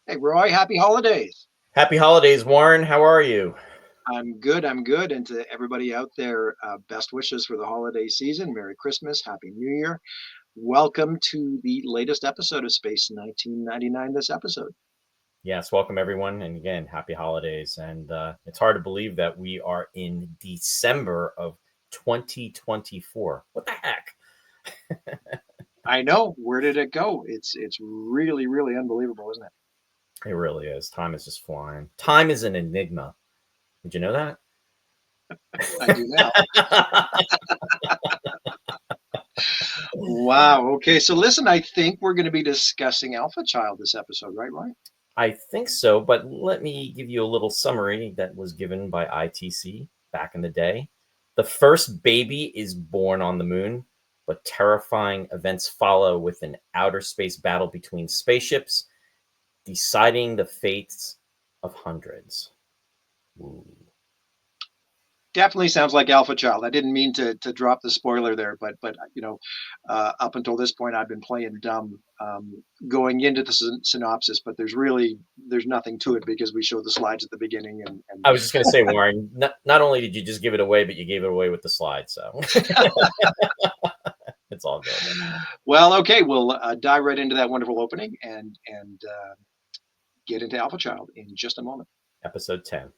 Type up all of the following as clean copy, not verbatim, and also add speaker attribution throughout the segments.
Speaker 1: Hey, Roy, happy holidays.
Speaker 2: Happy holidays, Warren. How are you?
Speaker 1: I'm good. I'm good. And to everybody out there, best wishes for the holiday season. Merry Christmas. Happy New Year. Welcome to the latest episode of Space 1999. This episode.
Speaker 2: Yes, welcome everyone. And again, happy holidays. And it's hard to believe that we are in December of 2024. What the heck?
Speaker 1: I know. Where did it go? It's really, really unbelievable, isn't it?
Speaker 2: It really is. Time is just flying. Time is an enigma. Did you know that?
Speaker 1: I do now. Wow. Okay. So listen, I think we're going to be discussing Alpha Child this episode, right, Roy?
Speaker 2: I think so, but let me give you a little summary that was given by ITC back in the day. The first baby is born on the moon, but terrifying events follow with an outer space battle between spaceships, deciding the fates of hundreds. Ooh.
Speaker 1: Definitely sounds like Alpha Child. I didn't mean to drop the spoiler there, but up until this point, I've been playing dumb going into the synopsis. But there's nothing to it because we show the slides at the beginning. And
Speaker 2: I was just going to say, Warren, not only did you just give it away, but you gave it away with the slide. So it's all good.
Speaker 1: Well, okay, we'll dive right into that wonderful opening and get into Alpha Child in just a moment.
Speaker 2: Episode 10.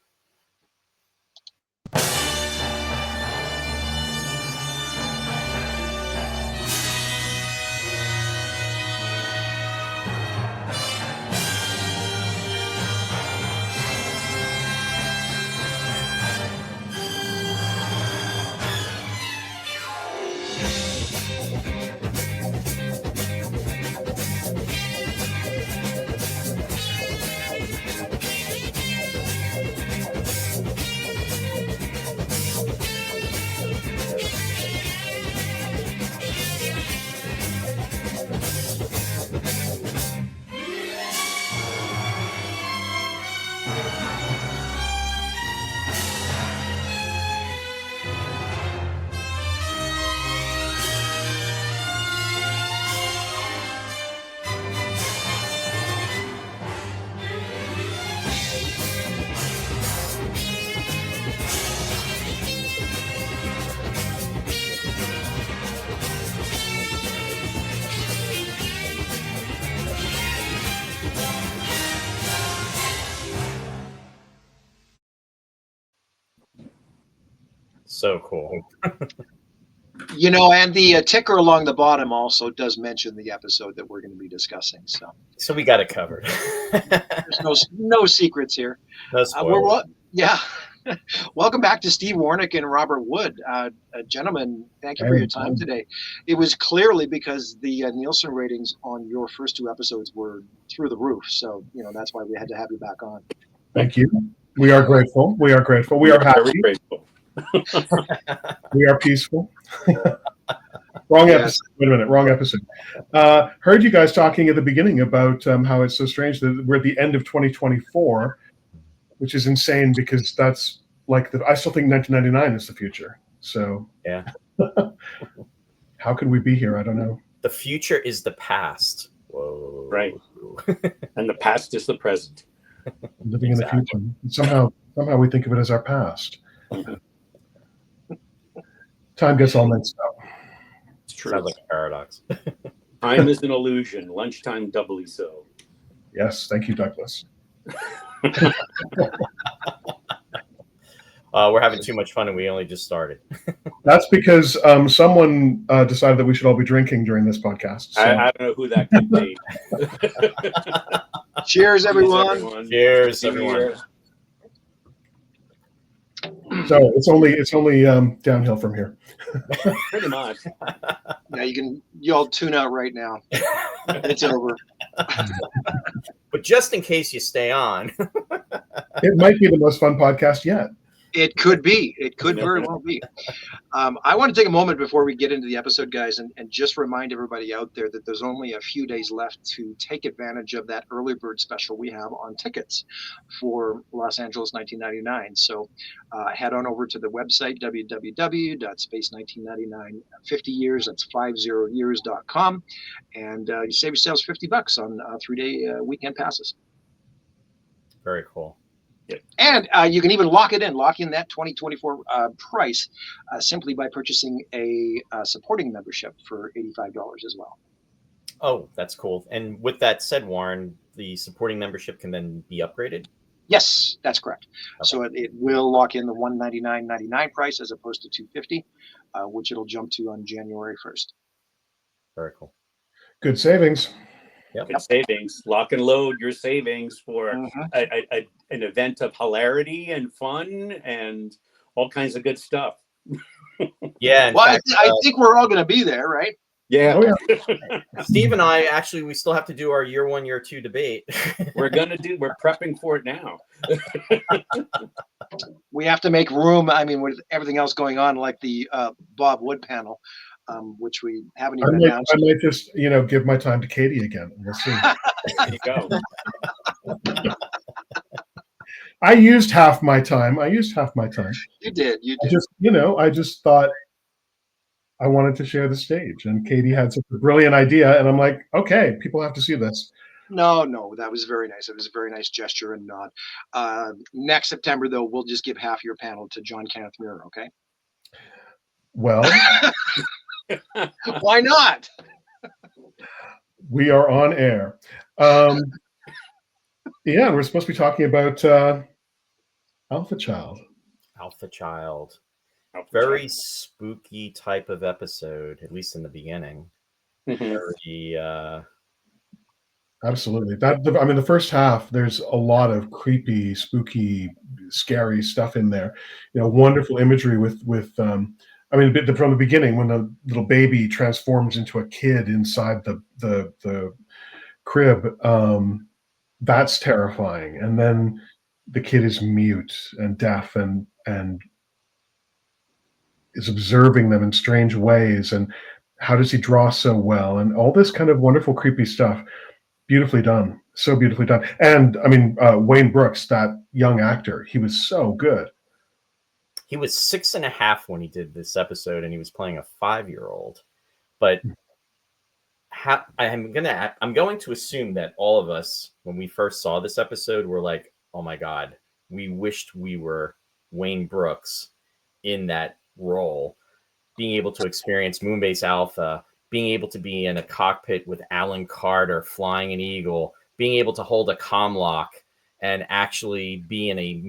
Speaker 2: So cool.
Speaker 1: And the ticker along the bottom also does mention the episode that we're going to be discussing.
Speaker 2: So we got it covered.
Speaker 1: There's no secrets here.
Speaker 2: No spoilers.
Speaker 1: Yeah. Welcome back to Steve Warnek and Robert Wood. Gentlemen, thank you for your time today. It was clearly because the Nielsen ratings on your first two episodes were through the roof. So, that's why we had to have you back on.
Speaker 3: Thank you. We are grateful. We are grateful. We are happy.
Speaker 4: Grateful.
Speaker 3: We are peaceful. Wrong episode. Wait a minute. Wrong episode. Heard you guys talking at the beginning about how it's so strange that we're at the end of 2024, which is insane because that's I still think 1999 is the future. So
Speaker 2: yeah.
Speaker 3: How could we be here? I don't know.
Speaker 2: The future is the past. Whoa.
Speaker 4: Right. And the past is the present.
Speaker 3: Living in the future. Somehow we think of it as our past. Time gets all mixed up.
Speaker 4: It's true.
Speaker 2: Sounds like a paradox.
Speaker 4: Time is an illusion. Lunchtime doubly so.
Speaker 3: Yes, thank you, Douglas.
Speaker 2: We're having too much fun and we only just started.
Speaker 3: That's because someone decided that we should all be drinking during this podcast. So.
Speaker 4: I don't know who that could be.
Speaker 1: Cheers, everyone.
Speaker 2: Cheers, everyone.
Speaker 3: So it's only downhill from here.
Speaker 4: Pretty much.
Speaker 1: Yeah, you all tune out right now. It's over.
Speaker 2: But just in case you stay on.
Speaker 3: It might be the most fun podcast yet.
Speaker 1: It could be. It could very well be. I want to take a moment before we get into the episode, guys, and just remind everybody out there that there's only a few days left to take advantage of that early bird special we have on tickets for Los Angeles 1999. So head on over to the website, www.space199950years, that's 50years.com, and you save yourselves $50 on 3-day weekend passes.
Speaker 2: Very cool.
Speaker 1: And you can even lock in that 2024 price simply by purchasing a supporting membership for $85 as well.
Speaker 2: Oh, that's cool. And with that said, Warren, the supporting membership can then be upgraded?
Speaker 1: Yes, that's correct.
Speaker 2: Okay.
Speaker 1: So it will lock in the $199.99 price as opposed to $250, which it'll jump to on January 1st.
Speaker 2: Very cool.
Speaker 3: Good savings.
Speaker 2: Yep.
Speaker 4: Good savings. Lock and load your savings for
Speaker 1: Mhm.
Speaker 4: an event of hilarity and fun and all kinds of good stuff.
Speaker 2: Yeah. In
Speaker 1: Well,
Speaker 2: fact,
Speaker 1: I think we're all going to be there, right?
Speaker 4: Yeah.
Speaker 3: Oh, yeah.
Speaker 2: Steve and I actually, we still have to do our year 1, year 2 debate.
Speaker 4: We're prepping for it now.
Speaker 1: We have to make room. I mean, with everything else going on, like the Bob Wood panel, which we haven't even announced.
Speaker 3: I might just, give my time to Katie again. We'll see.
Speaker 4: There you go.
Speaker 3: I used half my time.
Speaker 1: You did.
Speaker 3: I just thought I wanted to share the stage, and Katie had such a brilliant idea, and I'm like, okay, people have to see this.
Speaker 1: No, that was very nice. It was a very nice gesture and nod. Next September, though, we'll just give half your panel to John Kenneth Muir, okay?
Speaker 3: Well,
Speaker 1: Why not?
Speaker 3: we are on air. Yeah, we're supposed to be talking about Alpha Child.
Speaker 2: Alpha Child. Very spooky type of episode, at least in the beginning. Very
Speaker 3: Absolutely. The first half, there's a lot of creepy, spooky, scary stuff in there. Wonderful imagery from the beginning when the little baby transforms into a kid inside the crib. That's terrifying. And then the kid is mute and deaf and is observing them in strange ways. And how does he draw so well? And all this kind of wonderful, creepy stuff. Beautifully done. So beautifully done. And Wayne Brooks, that young actor, he was so good.
Speaker 2: He was 6.5 when he did this episode, and he was playing a 5-year-old. But I'm going to assume that all of us, when we first saw this episode, were like, oh my God, we wished we were Wayne Brooks in that role, being able to experience Moonbase Alpha, being able to be in a cockpit with Alan Carter flying an Eagle, being able to hold a comm and actually be in a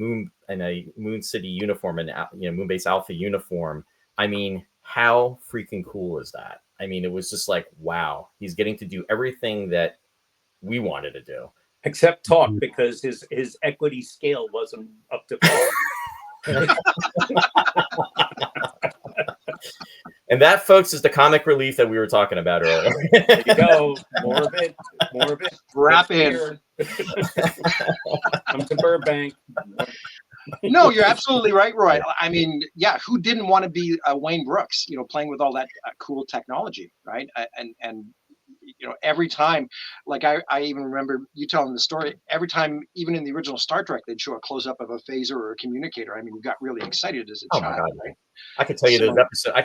Speaker 2: Moon City uniform and Moonbase Alpha uniform. I mean, how freaking cool is that? I mean, it was just like, wow, he's getting to do everything that we wanted to do,
Speaker 4: except talk, because his equity scale wasn't up to par.
Speaker 2: And that, folks, is the comic relief that we were talking about earlier.
Speaker 4: There you go. More of it.
Speaker 1: Wrap in.
Speaker 4: Come to Burbank.
Speaker 1: No, you're absolutely right, Roy. I mean, yeah, who didn't want to be Wayne Brooks, playing with all that cool technology, right? And every time, like I even remember you telling the story, every time, even in the original Star Trek, they'd show a close-up of a phaser or a communicator. I mean, you got really excited as a child, right?
Speaker 2: I could tell you those episodes.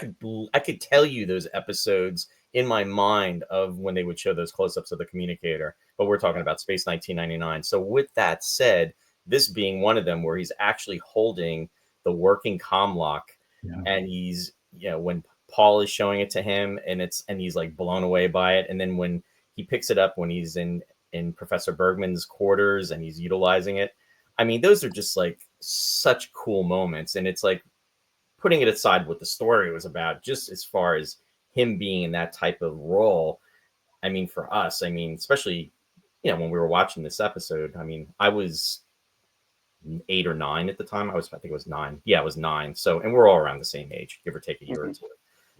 Speaker 2: I could tell you those episodes in my mind of when they would show those close-ups of the communicator. But we're talking about Space 1999. So with that said, this being one of them where he's actually holding the working comm lock, and he's, when Paul is showing it to him, and he's like blown away by it. And then when he picks it up, when he's in Professor Bergman's quarters and he's utilizing it, I mean, those are just like such cool moments. And it's like, putting it aside what the story was about, just as far as him being in that type of role, I mean, for us, I mean, especially, when we were watching this episode, I mean, I was 8 or 9 at the time. I think it was 9. Yeah, I was 9. So, and we're all around the same age, give or take a year or two.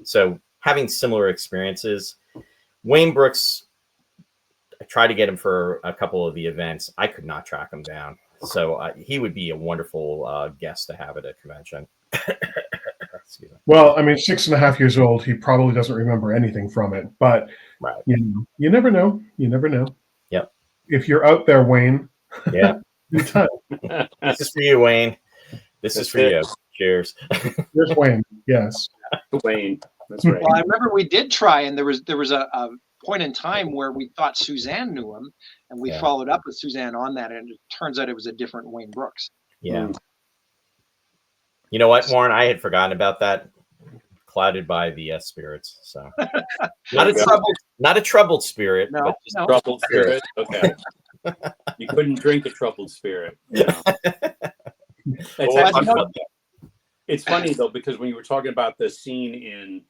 Speaker 2: So having similar experiences, Wayne Brooks, I tried to get him for a couple of the events. I could not track him down. So he would be a wonderful guest to have at a convention.
Speaker 3: Well, I mean, 6.5 years old, he probably doesn't remember anything from it, but
Speaker 2: right.
Speaker 3: You never know. You never know.
Speaker 2: Yep.
Speaker 3: If you're out there, Wayne.
Speaker 2: Yeah.
Speaker 3: This
Speaker 2: is for you, Wayne. This is for you. Cheers.
Speaker 3: Here's Wayne. Yes.
Speaker 4: Wayne. That's right.
Speaker 1: Well, I remember we did try, and there was a point in time where we thought Suzanne knew him, and we followed up with Suzanne on that, and it turns out it was a different Wayne Brooks.
Speaker 2: Yeah. You know what, Warren? I had forgotten about that. Clouded by the spirits. So not a troubled spirit,
Speaker 1: No,
Speaker 2: but just
Speaker 1: no.
Speaker 4: Troubled spirit. Okay. You couldn't drink a troubled spirit. You know? It's,
Speaker 2: Well,
Speaker 4: actually, it's funny though, because when you were talking about the scene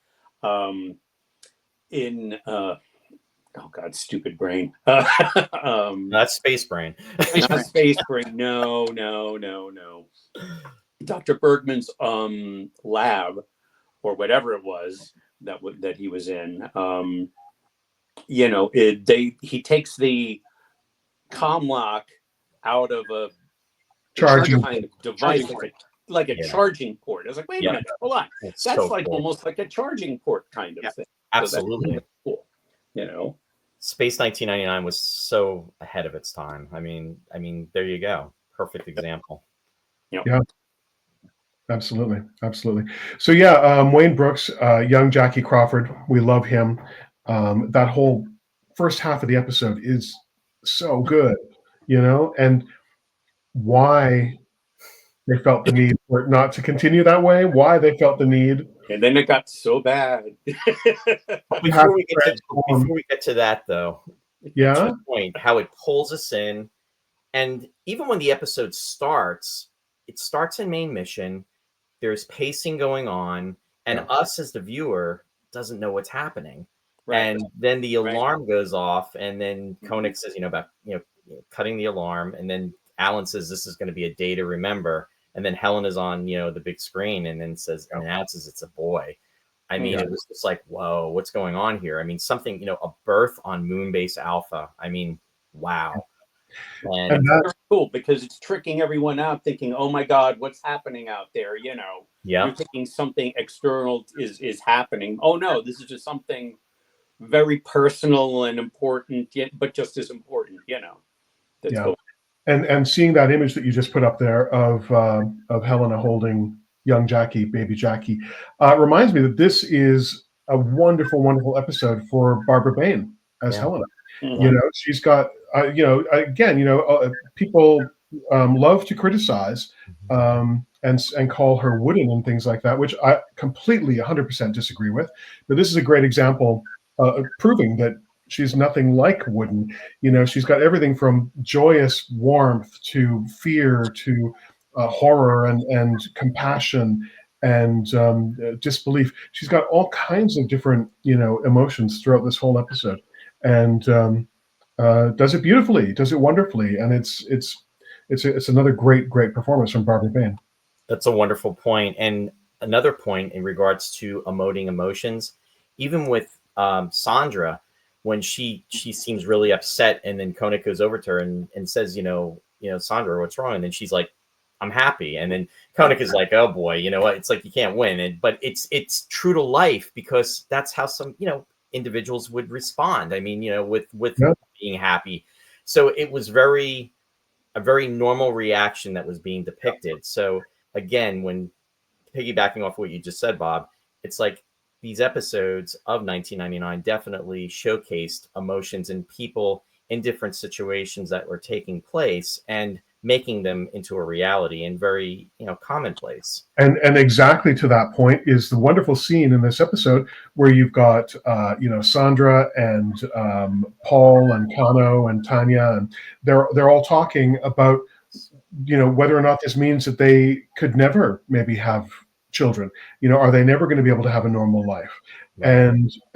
Speaker 4: in oh God, stupid brain.
Speaker 2: not space brain.
Speaker 4: Not space brain. No. Dr. Bergman's lab, or whatever it was that he was in. You know, he takes the comm lock out of a
Speaker 3: Charging.
Speaker 4: kind of device, like a charging port. I was like, wait a minute, hold on.
Speaker 2: It's
Speaker 4: That's
Speaker 2: so
Speaker 4: like
Speaker 2: cool.
Speaker 4: almost like a charging port kind of thing.
Speaker 2: Absolutely.
Speaker 4: So that's cool. You know,
Speaker 2: Space 1999 was so ahead of its time. I mean, there you go. Perfect example.
Speaker 3: Yeah. Absolutely. So yeah, Wayne Brooks, young Jackie Crawford, we love him. That whole first half of the episode is so good, you know, and why they felt the need for it not to continue that way, why they felt the need.
Speaker 4: and then it got so bad.
Speaker 2: Before we get to that, though, to the point, how it pulls us in, and even when the episode starts, it starts in main mission. There's pacing going on, and us as the viewer doesn't know what's happening. Right. And then the alarm goes off, and then Koenig says, about cutting the alarm, and then Alan says this is going to be a day to remember, and then Helen is on the big screen, and then announces it's a boy. I mean, it was just like, whoa, what's going on here? I mean, something, a birth on Moonbase Alpha. I mean, wow.
Speaker 4: And that's cool because it's tricking everyone out, thinking, "Oh my God, what's happening out there?" You're thinking something external is happening. Oh no, this is just something very personal and important, but just as important. That's cool.
Speaker 3: And seeing that image that you just put up there of Helena holding young Jackie, baby Jackie, reminds me that this is a wonderful, wonderful episode for Barbara Bain as Helena. Mm-hmm. She's got. People love to criticize and call her wooden and things like that, which I completely 100% disagree with. But this is a great example proving that she's nothing like wooden. She's got everything from joyous warmth to fear to horror and compassion and disbelief. She's got all kinds of different emotions throughout this whole episode, and does it beautifully, does it wonderfully, and it's another great performance from Barbara Bain.
Speaker 2: That's a wonderful point. And another point in regards to emoting emotions, even with Sandra, when she seems really upset, and then Koenig goes over to her and says, Sandra, what's wrong? And then she's like, I'm happy. And then Koenig is like, oh boy, you know what? It's like you can't win. But it's true to life, because that's how some individuals would respond. I mean, with being happy. So it was a very normal reaction that was being depicted. So again, when piggybacking off what you just said, Bob, it's like these episodes of 1999 definitely showcased emotions in people in different situations that were taking place and making them into a reality and very commonplace.
Speaker 3: And exactly to that point is the wonderful scene in this episode where you've got Sandra and Paul and Kano and Tanya, and they're all talking about whether or not this means that they could never maybe have children. Are they never going to be able to have a normal life? Right.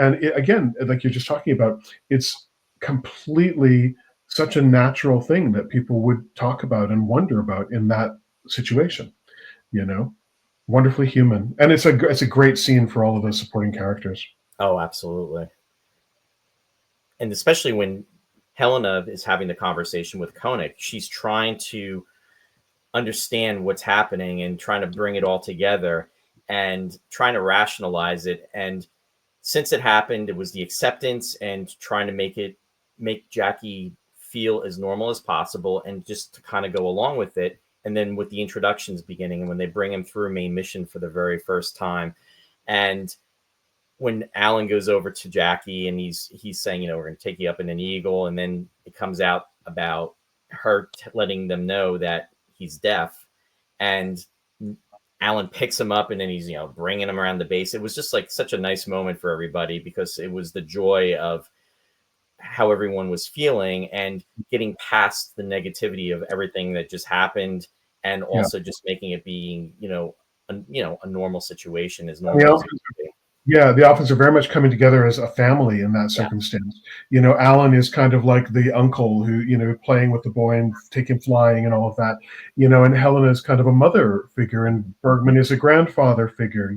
Speaker 3: And again, like you're just talking about, it's completely such a natural thing that people would talk about and wonder about in that situation. Wonderfully human, and it's a great scene for all of those supporting characters.
Speaker 2: Oh, absolutely. And especially when Helena is having the conversation with Koenig, she's trying to understand what's happening and trying to bring it all together and trying to rationalize it. And since it happened, it was the acceptance and trying to make Jackie feel as normal as possible and just to kind of go along with it. And then with the introductions beginning, and when they bring him through main mission for the very first time, and when Alan goes over to Jackie and he's saying, we're going to take you up in an eagle, and then it comes out about her letting them know that he's deaf, and Alan picks him up and then he's bringing him around the base. It was just like such a nice moment for everybody, because it was the joy of how everyone was feeling and getting past the negativity of everything that just happened, and also just making it being a normal situation as normal.
Speaker 3: Yeah, the Alphans are very much coming together as a family in that circumstance. Alan is kind of like the uncle who, playing with the boy and take him flying and all of that, and Helena is kind of a mother figure, and Bergman is a grandfather figure,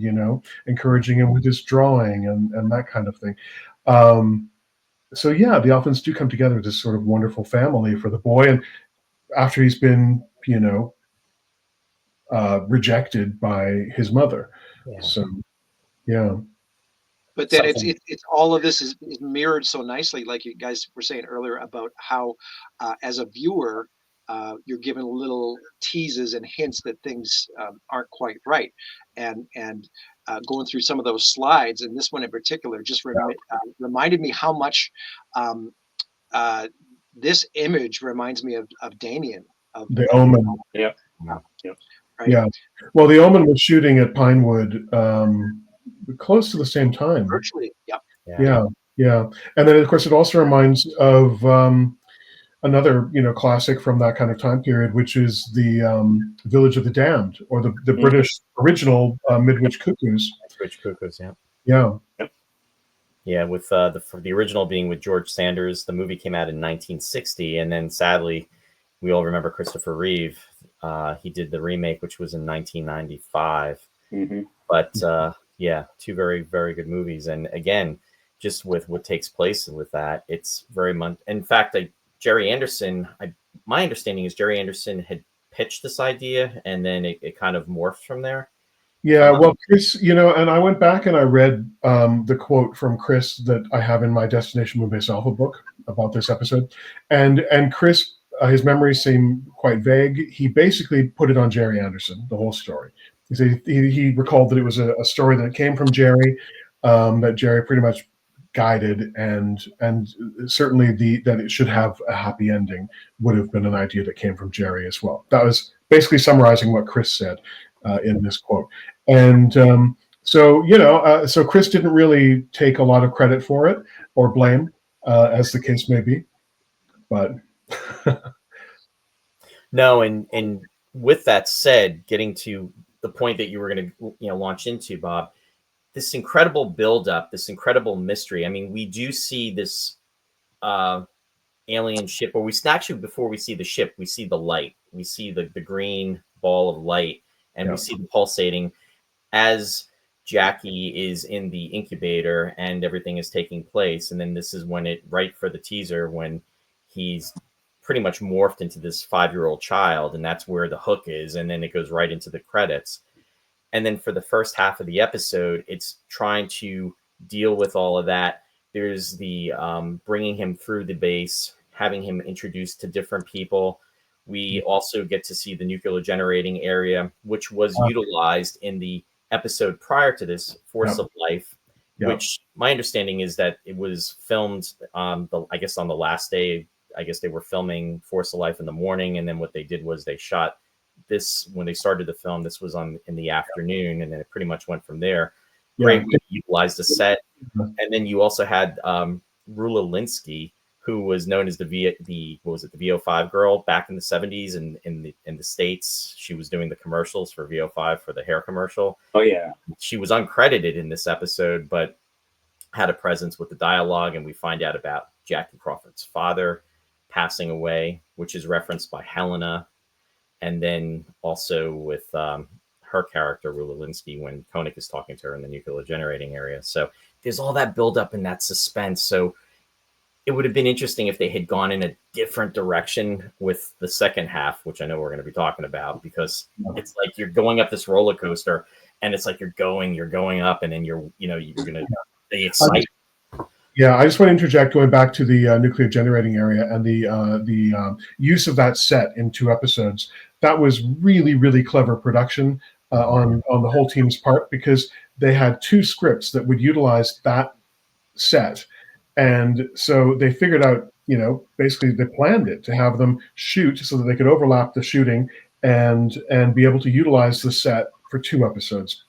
Speaker 3: encouraging him with his drawing and that kind of thing. So yeah, the Alphans do come together as this sort of wonderful family for the boy, and after he's been, rejected by his mother.
Speaker 2: Yeah.
Speaker 3: So, yeah.
Speaker 1: But then it's all of this is mirrored so nicely, like you guys were saying earlier, about how as a viewer you're given little teases and hints that things aren't quite right, and going through some of those slides, and this one in particular just reminded me how much this image reminds me of Damien of
Speaker 3: The Omen.
Speaker 4: Yeah.
Speaker 1: Right?
Speaker 3: Yeah. Well, The Omen was shooting at Pinewood close to the same time.
Speaker 1: Virtually,
Speaker 3: yeah. And then, of course, it also reminds of another, classic from that kind of time period, which is the Village of the Damned, or the British original Midwich Cuckoos.
Speaker 2: Midwich Cuckoos,
Speaker 3: Yeah.
Speaker 2: Yeah, with the original being with George Sanders. The movie came out in 1960, and then sadly, we all remember Christopher Reeve. He did the remake, which was in 1995.
Speaker 4: Mm-hmm.
Speaker 2: But yeah, two very, very good movies. And again, just with what takes place with that, it's very much. In fact, Jerry Anderson. My understanding is Jerry Anderson had pitched this idea, and then it kind of morphed from there.
Speaker 3: Yeah, well, Chris, and I went back and I read the quote from Chris that I have in my Destination Moonbase Alpha book about this episode, and Chris. His memories seem quite vague. He basically put it on Jerry Anderson, the whole story. He recalled that it was a story that came from Jerry, that Jerry pretty much guided, and certainly that it should have a happy ending would have been an idea that came from Jerry as well. That was basically summarizing what Chris said in this quote. And so Chris didn't really take a lot of credit for it, or blame, as the case may be, but.
Speaker 2: No, and with that said, getting to the point that you were going to launch into, Bob, this incredible buildup, this incredible mystery. I mean, we do see this alien ship, or we actually, before we see the ship, we see the light. We see the green ball of light, and we see the pulsating as Jackie is in the incubator and everything is taking place. And then this is when right for the teaser, when he's pretty much morphed into this 5-year-old child, and that's where the hook is, and then it goes right into the credits. And then for the first half of the episode, it's trying to deal with all of that. There's the bringing him through the base, having him introduced to different people. We also get to see the nuclear generating area, which was utilized in the episode prior to this, Force of Life, which my understanding is that it was filmed I guess on the last day. I guess they were filming Force of Life in the morning, and then what they did was they shot this when they started the film. This was in the afternoon, and then it pretty much went from there. Great, we utilized the set, and then you also had Rula Linsky, who was known as the VO5 girl back in the 70s, and in the States. She was doing the commercials for VO5 for the hair commercial.
Speaker 4: Oh yeah,
Speaker 2: she was uncredited in this episode, but had a presence with the dialogue, and we find out about Jackie Crawford's father passing away, which is referenced by Helena, and then also with her character Rula Linsky when Koenig is talking to her in the nuclear generating area. So there's all that buildup and that suspense. So it would have been interesting if they had gone in a different direction with the second half, which I know we're going to be talking about, because it's like you're going up this roller coaster, and it's like you're going up, and then you're going to be excited.
Speaker 3: Yeah, I just want to interject, going back to the nuclear generating area and the use of that set in 2 episodes. That was really, really clever production on the whole team's part, because they had 2 scripts that would utilize that set. And so they figured out, basically they planned it to have them shoot so that they could overlap the shooting and be able to utilize the set for 2 episodes,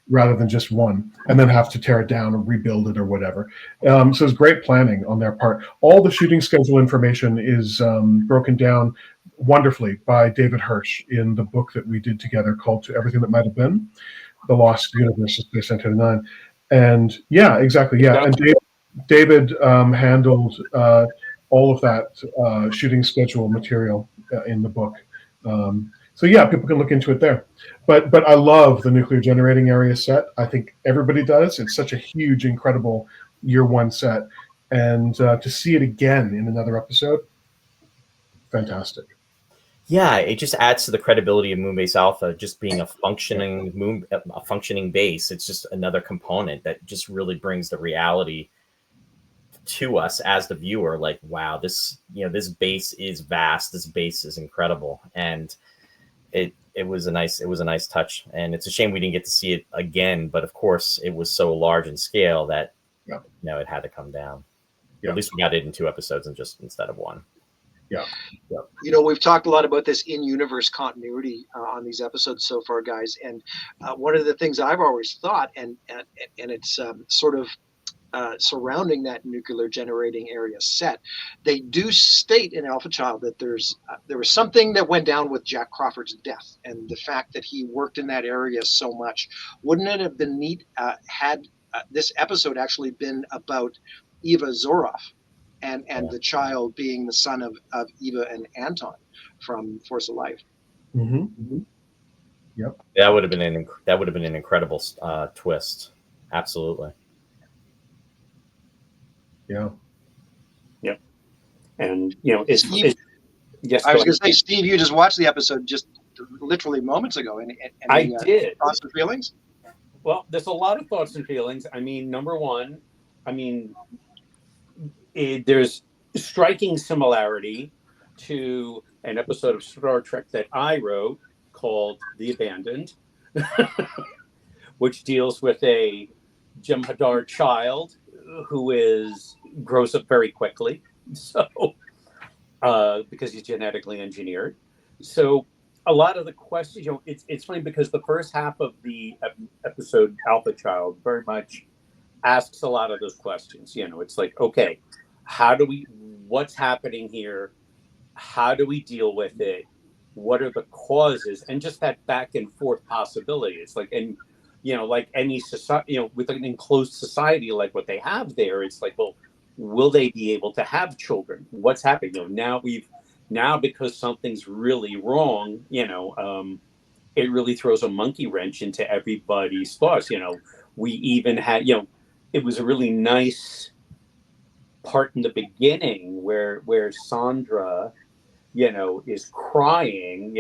Speaker 3: rather than just one, and then have to tear it down or rebuild it or whatever. So it's great planning on their part. All the shooting schedule information is broken down wonderfully by David Hirsch in the book that we did together called To Everything That Might Have Been, The Lost Universe of Space 9. And yeah, exactly. Yeah. And David handled all of that shooting schedule material in the book. So yeah, people can look into it there. But I love the nuclear generating area set. I think everybody does. It's such a huge, incredible year 1 set. And to see it again in another episode, fantastic.
Speaker 2: Yeah, it just adds to the credibility of Moonbase Alpha, just being a functioning base. It's just another component that just really brings the reality to us as the viewer. Like, wow, this base is vast. This base is incredible, and it was a nice touch. And it's a shame we didn't get to see it again. But of course, it was so large in scale that it had to come down. Yeah. At least we got it in 2 episodes instead of 1.
Speaker 3: Yeah.
Speaker 1: We've talked a lot about this in-universe continuity on these episodes so far, guys. And one of the things I've always thought, and it's sort of surrounding that nuclear generating area set, they do state in Alpha Child that there was something that went down with Jack Crawford's death, and the fact that he worked in that area so much. Wouldn't it have been neat had this episode actually been about Eva Zoroff? And the child being the son of Eva and Anton from Force of Life.
Speaker 3: Mm-hmm. Mm-hmm. Yep.
Speaker 2: That would have been an incredible twist. Absolutely.
Speaker 3: Yeah.
Speaker 4: Yep. And
Speaker 1: Steve,
Speaker 4: yes.
Speaker 1: I was going to say, Steve, you just watched the episode just literally moments ago, and
Speaker 4: I did.
Speaker 1: Thoughts and feelings?
Speaker 4: Well, there's a lot of thoughts and feelings. I mean, number one, there's striking similarity to an episode of Star Trek that I wrote called The Abandoned, which deals with a Jem'Hadar child who grows up very quickly, so because he's genetically engineered. So a lot of the questions, it's funny because the first half of the episode Alpha Child very much asks a lot of those questions. It's like, okay, what's happening here? How do we deal with it? What are the causes? And just that back and forth possibility. It's like, and, like any society, with an enclosed society like what they have there, it's like, well, will they be able to have children? What's happening? Now because something's really wrong, it really throws a monkey wrench into everybody's thoughts. We even had, it was a really nice part in the beginning where Sandra, is crying,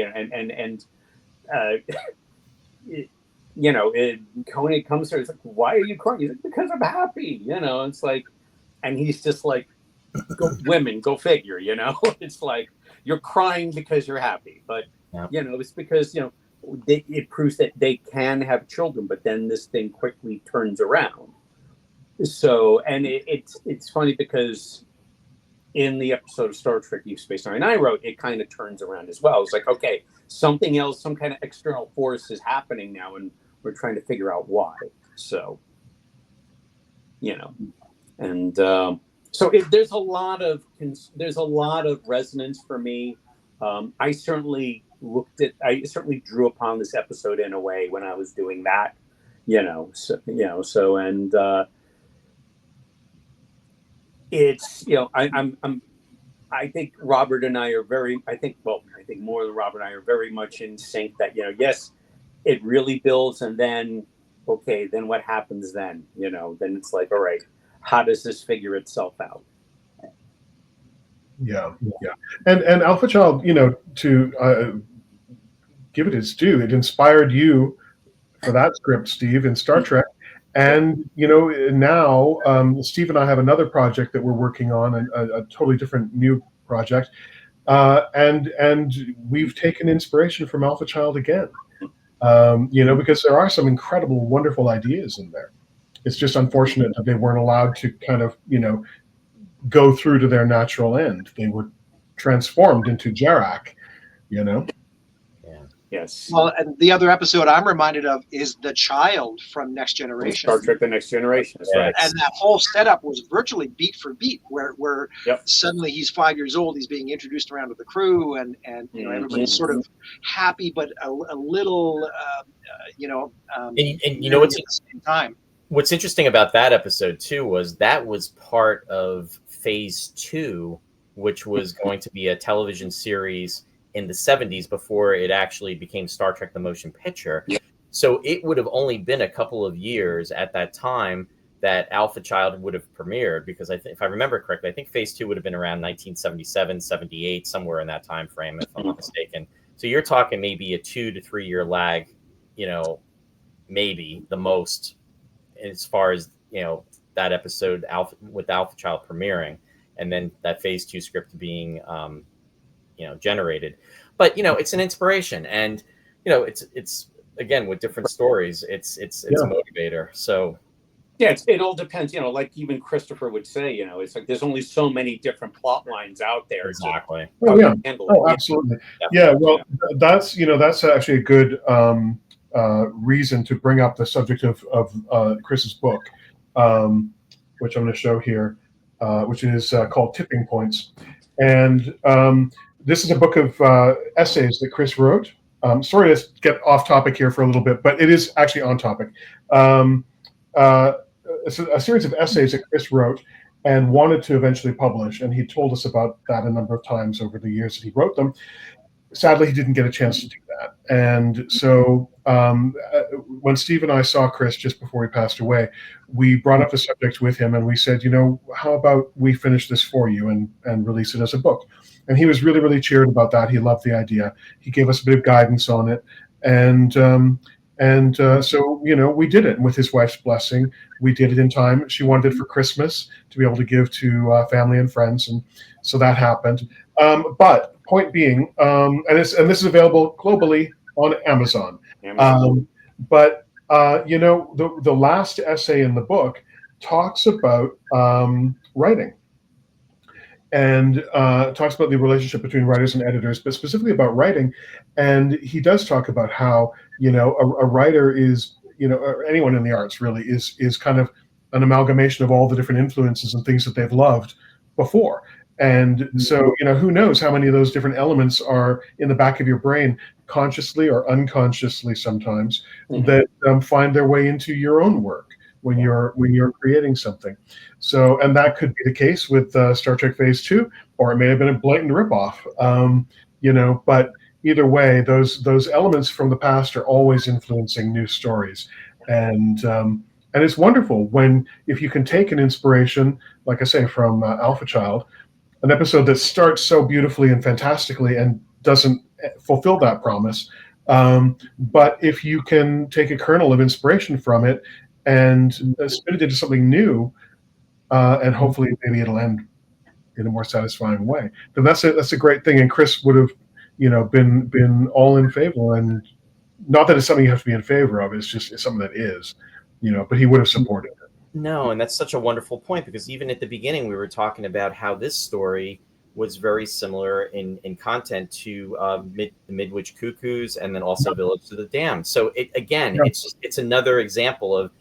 Speaker 4: Koenig comes to her, it's like, why are you crying? He's like, because I'm happy, it's like, and he's just like, go figure, it's like, you're crying because you're happy, but it's because, it proves that they can have children, but then this thing quickly turns around. So, and it's funny because in the episode of Star Trek Deep Space Nine I wrote, it kind of turns around as well. It's like, okay, something else, some kind of external force is happening now, and we're trying to figure out why. So, and so there's a lot of resonance for me. I certainly drew upon this episode in a way when I was doing that, it's, I think Robert and I are I think more than Robert and I are very much in sync that, yes, it really builds, and then, okay, then what happens then? Then it's like, all right, how does this figure itself out?
Speaker 3: Yeah. And Alpha Child, to give it its due, it inspired you for that script, Steve, in Star Trek. And, now Steve and I have another project that we're working on, a totally different new project. And we've taken inspiration from Alpha Child again. because there are some incredible, wonderful ideas in there. It's just unfortunate that they weren't allowed to kind of, go through to their natural end. They were transformed into Jarak,
Speaker 2: Yeah.
Speaker 4: Yes.
Speaker 1: Well, and the other episode I'm reminded of is the child from Next Generation.
Speaker 4: Star Trek: The Next Generation. That's right.
Speaker 1: And that whole setup was virtually beat for beat, where
Speaker 4: Yep.
Speaker 1: suddenly he's 5 years old, he's being introduced around to the crew, and everybody's sort of happy, but a little,
Speaker 2: and you know what's
Speaker 1: at the same time.
Speaker 2: What's interesting about that episode too was that was part of Phase 2, which was going to be a television series in the 70s before it actually became Star Trek: The Motion Picture.
Speaker 4: Yep.
Speaker 2: So it would have only been a couple of years at that time that Alpha Child would have premiered, because if I remember correctly, I think Phase 2 would have been around 1977, 78, somewhere in that time frame, if I'm not mistaken. So you're talking maybe a 2 to 3 year lag, maybe the most, as far as that episode with Alpha Child premiering, and then that Phase 2 script being generated. But it's an inspiration, and it's again with different stories, it's a motivator. So
Speaker 4: yeah, it all depends. Like even Christopher would say, it's like there's only so many different plot lines out there.
Speaker 2: Exactly.
Speaker 3: Absolutely. Yeah. Well, that's actually a good reason to bring up the subject of Chris's book, which I'm going to show here, which is called Tipping Points. And this is a book of essays that Chris wrote. Sorry to get off topic here for a little bit, but it is actually on topic. It's a series of essays that Chris wrote and wanted to eventually publish, and he told us about that a number of times over the years that he wrote them. Sadly, he didn't get a chance to do that. And so when Steve and I saw Chris just before he passed away, we brought up the subject with him, and we said, how about we finish this for you and release it as a book? And he was really, really cheered about that. He loved the idea. He gave us a bit of guidance on it. And so, we did it. And with his wife's blessing, we did it in time. She wanted it for Christmas to be able to give to family and friends. And so that happened. But point being, and this is available globally on Amazon. But the last essay in the book talks about writing, and talks about the relationship between writers and editors, but specifically about writing. And he does talk about how a writer is, or anyone in the arts really is kind of an amalgamation of all the different influences and things that they've loved before. And so, who knows how many of those different elements are in the back of your brain, consciously or unconsciously sometimes, that find their way into your own work when you're creating something. So, and that could be the case with Star Trek Phase 2, or it may have been a blatant ripoff, but either way, those elements from the past are always influencing new stories. And it's wonderful if you can take an inspiration, like I say, from Alpha Child, an episode that starts so beautifully and fantastically and doesn't fulfill that promise. But if you can take a kernel of inspiration from it and spin it into something new, and hopefully maybe it'll end in a more satisfying way, then that's a great thing. And Chris would have, been all in favor. And not that it's something you have to be in favor of. It's something that is, but he would have supported it.
Speaker 2: No, and that's such a wonderful point, because even at the beginning, we were talking about how this story was very similar in content to the Midwich Cuckoos, and then also Village to the Damned. So it's another example of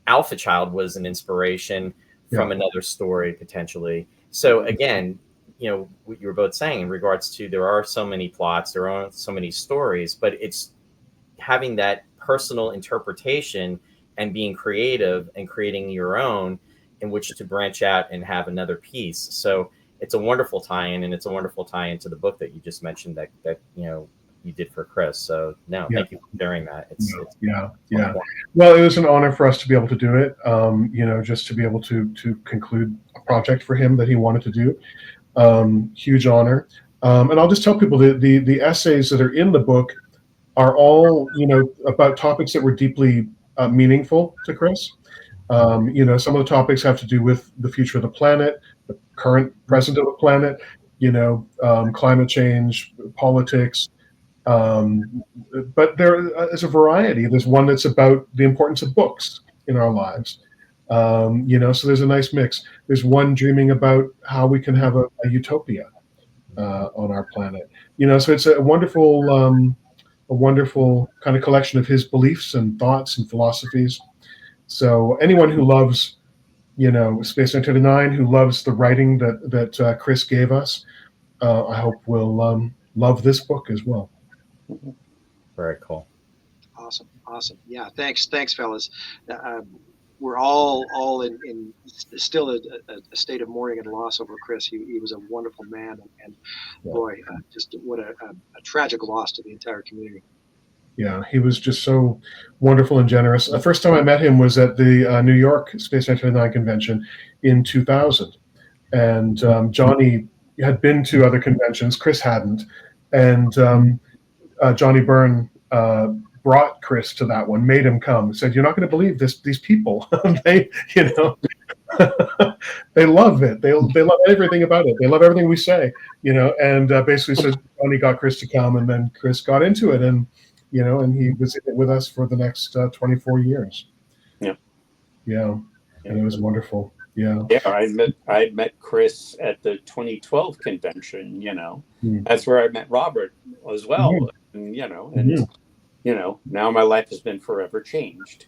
Speaker 2: Alpha Child was an inspiration from another story potentially. So again, what you were both saying in regards to, there are so many plots, there are so many stories, but it's having that personal interpretation and being creative and creating your own in which to branch out and have another piece. So it's a wonderful tie-in, and it's a wonderful tie-in to the book that you just mentioned that you did for Chris. So thank you for sharing that. It's
Speaker 3: Well, it was an honor for us to be able to do it. Just to be able to conclude a project for him that he wanted to do. Huge honor. And I'll just tell people that the essays that are in the book are all about topics that were deeply meaningful to Chris. Some of the topics have to do with the future of the planet, the present of the planet, climate change, politics, But there is a variety. There's one that's about the importance of books in our lives. So there's a nice mix. There's one dreaming about how we can have a utopia on our planet. So it's a wonderful kind of collection of his beliefs and thoughts and philosophies. So anyone who loves, Space 929, who loves the writing that Chris gave us, I hope will love this book as well.
Speaker 2: Very cool.
Speaker 1: Awesome. Yeah, thanks, fellas. We're all in still a state of mourning and loss over Chris. He was a wonderful man, and boy, just what a tragic loss to the entire community.
Speaker 3: Yeah, he was just so wonderful and generous. The first time I met him was at the New York Space 929 convention in 2000. And Johnny had been to other conventions, Chris hadn't. And Johnny Byrne brought Chris to that one, made him come, said, "You're not going to believe these people." They they love it. They love everything about it. They love everything we say, and basically said Johnny got Chris to come, and then Chris got into it, and he was in it with us for the next 24 years. Yeah, and it was wonderful. Yeah,
Speaker 4: I met Chris at the 2012 convention. That's where I met Robert as well. And now my life has been forever changed.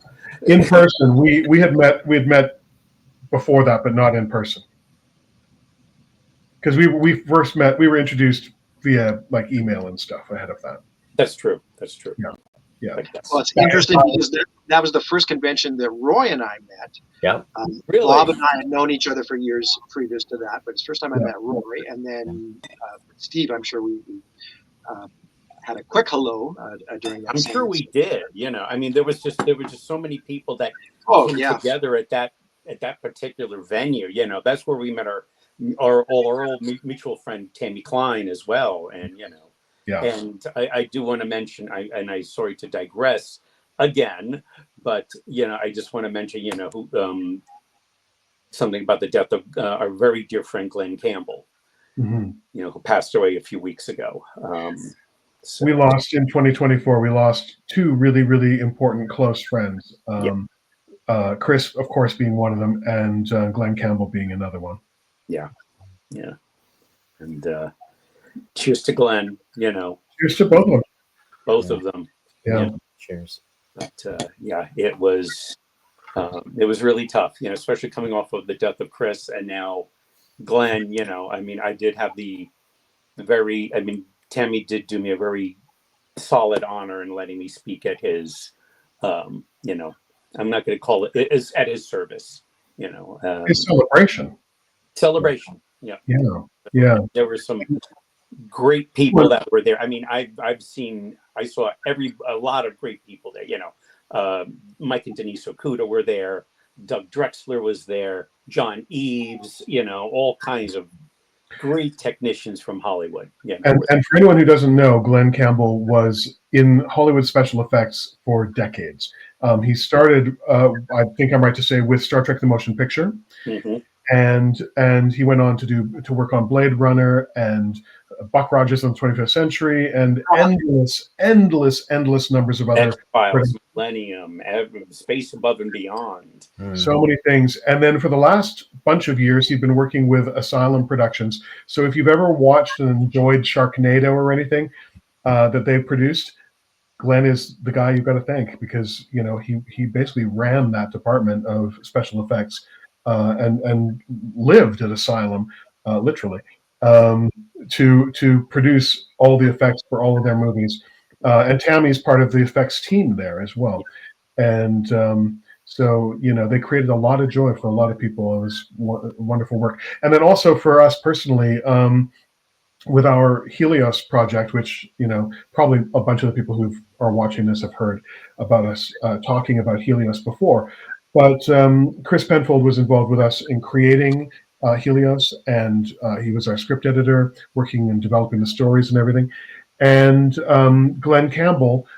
Speaker 3: In person, we had met before that, but not in person, because we first met. We were introduced via email and stuff ahead of that.
Speaker 4: That's true.
Speaker 3: Yeah.
Speaker 1: Well, it's interesting because that was the first convention that Roy and I met.
Speaker 2: Yeah.
Speaker 4: Really?
Speaker 1: Bob and I had known each other for years previous to that, but it's the first time I met Roy, and then Steve. I'm sure we had a quick hello during that.
Speaker 4: I'm sure we did. There was just so many people that came together at that particular venue. That's where we met our old mutual friend Tammy Klein as well, and
Speaker 3: Yeah.
Speaker 4: And I do want to mention, I'm sorry to digress again, but I just want to mention, something about the death of our very dear friend Glenn Campbell,
Speaker 3: Mm-hmm.
Speaker 4: Who passed away a few weeks ago.
Speaker 3: We lost in 2024. We lost two really, really important close friends. Chris, of course, being one of them, and Glenn Campbell being another one.
Speaker 4: Yeah. And cheers to Glenn.
Speaker 3: Cheers to both of them.
Speaker 4: Both of them.
Speaker 3: Yeah.
Speaker 2: Cheers.
Speaker 4: But it was really tough. Especially coming off of the death of Chris and now Glenn. I did have Tammy did do me a very solid honor in letting me speak at his, I'm not going to call it is at his service,
Speaker 3: His celebration.
Speaker 4: Yeah.
Speaker 3: Yeah.
Speaker 4: There were some great people that were there. I saw a lot of great people there, Mike and Denise Okuda were there. Doug Drexler was there. John Eves, all kinds of great technicians from Hollywood.
Speaker 3: And for anyone who doesn't know, Glenn Campbell was in Hollywood special effects for decades. He started, I think I'm right to say, with Star Trek: The Motion Picture, and he went on to work on Blade Runner and Buck Rogers in the 25th Century, and endless numbers of other
Speaker 4: X-Files, Millennium, Space Above and Beyond.
Speaker 3: So many things. And then for the last bunch of years, he's been working with Asylum Productions. So if you've ever watched and enjoyed Sharknado or anything that they've produced, Glenn is the guy you've got to thank, because he basically ran that department of special effects and lived at Asylum, literally. To produce all the effects for all of their movies. And Tammy's part of the effects team there as well. And so, they created a lot of joy for a lot of people. It was wonderful work. And then also for us personally, with our Helios project, which, probably a bunch of the people who are watching this have heard about us talking about Helios before. But Chris Penfold was involved with us in creating Helios, and he was our script editor, working and developing the stories and everything. And Glenn Campbell